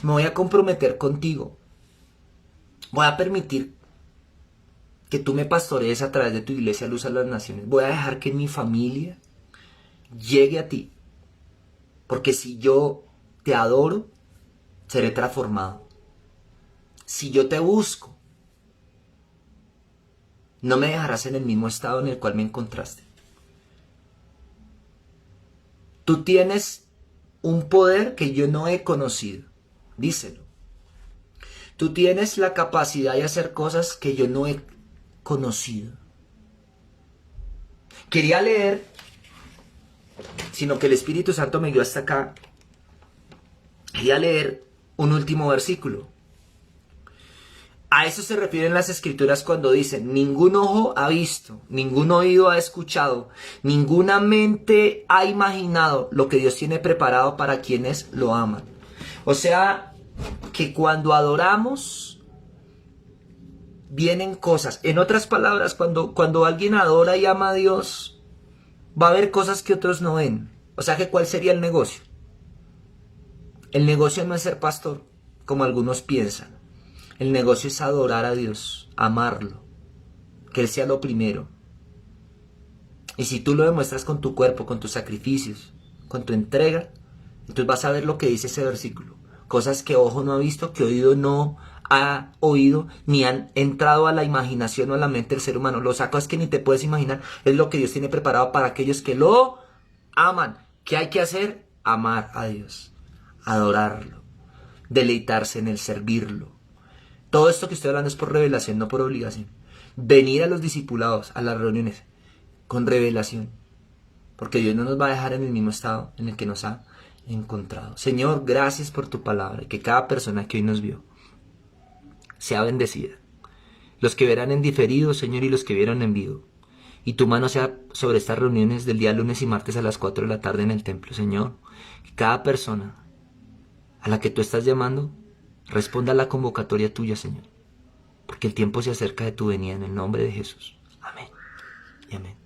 Me voy a comprometer contigo. Voy a permitir que tú me pastorees a través de tu iglesia Luz a las Naciones. Voy a dejar que mi familia llegue a ti. Porque si yo te adoro, seré transformado. Si yo te busco, no me dejarás en el mismo estado en el cual me encontraste. Tú tienes un poder que yo no he conocido. Díselo. Tú tienes la capacidad de hacer cosas que yo no he conocido. Quería leer, sino que el Espíritu Santo me guió hasta acá. Quería leer un último versículo. A eso se refieren las Escrituras cuando dicen, ningún ojo ha visto, ningún oído ha escuchado, ninguna mente ha imaginado lo que Dios tiene preparado para quienes lo aman. O sea, que cuando adoramos, vienen cosas. En otras palabras, cuando alguien adora y ama a Dios, va a haber cosas que otros no ven. O sea, que ¿cuál sería el negocio? El negocio no es ser pastor, como algunos piensan. El negocio es adorar a Dios, amarlo, que Él sea lo primero. Y si tú lo demuestras con tu cuerpo, con tus sacrificios, con tu entrega, entonces vas a ver lo que dice ese versículo. Cosas que ojo no ha visto, que oído no ha oído, ni han entrado a la imaginación o a la mente del ser humano. Los sacos que ni te puedes imaginar, es lo que Dios tiene preparado para aquellos que lo aman. ¿Qué hay que hacer? Amar a Dios, adorarlo, deleitarse en Él, servirlo. Todo esto que estoy hablando es por revelación, no por obligación. Venir a los discipulados, a las reuniones, con revelación. Porque Dios no nos va a dejar en el mismo estado en el que nos ha encontrado. Señor, gracias por tu palabra. Que cada persona que hoy nos vio sea bendecida. Los que verán en diferido, Señor, y los que vieron en vivo. Y tu mano sea sobre estas reuniones del día lunes y martes a las 4 de la tarde en el templo, Señor. Que cada persona a la que tú estás llamando responda a la convocatoria tuya, Señor. Porque el tiempo se acerca de tu venida en el nombre de Jesús. Amén y amén.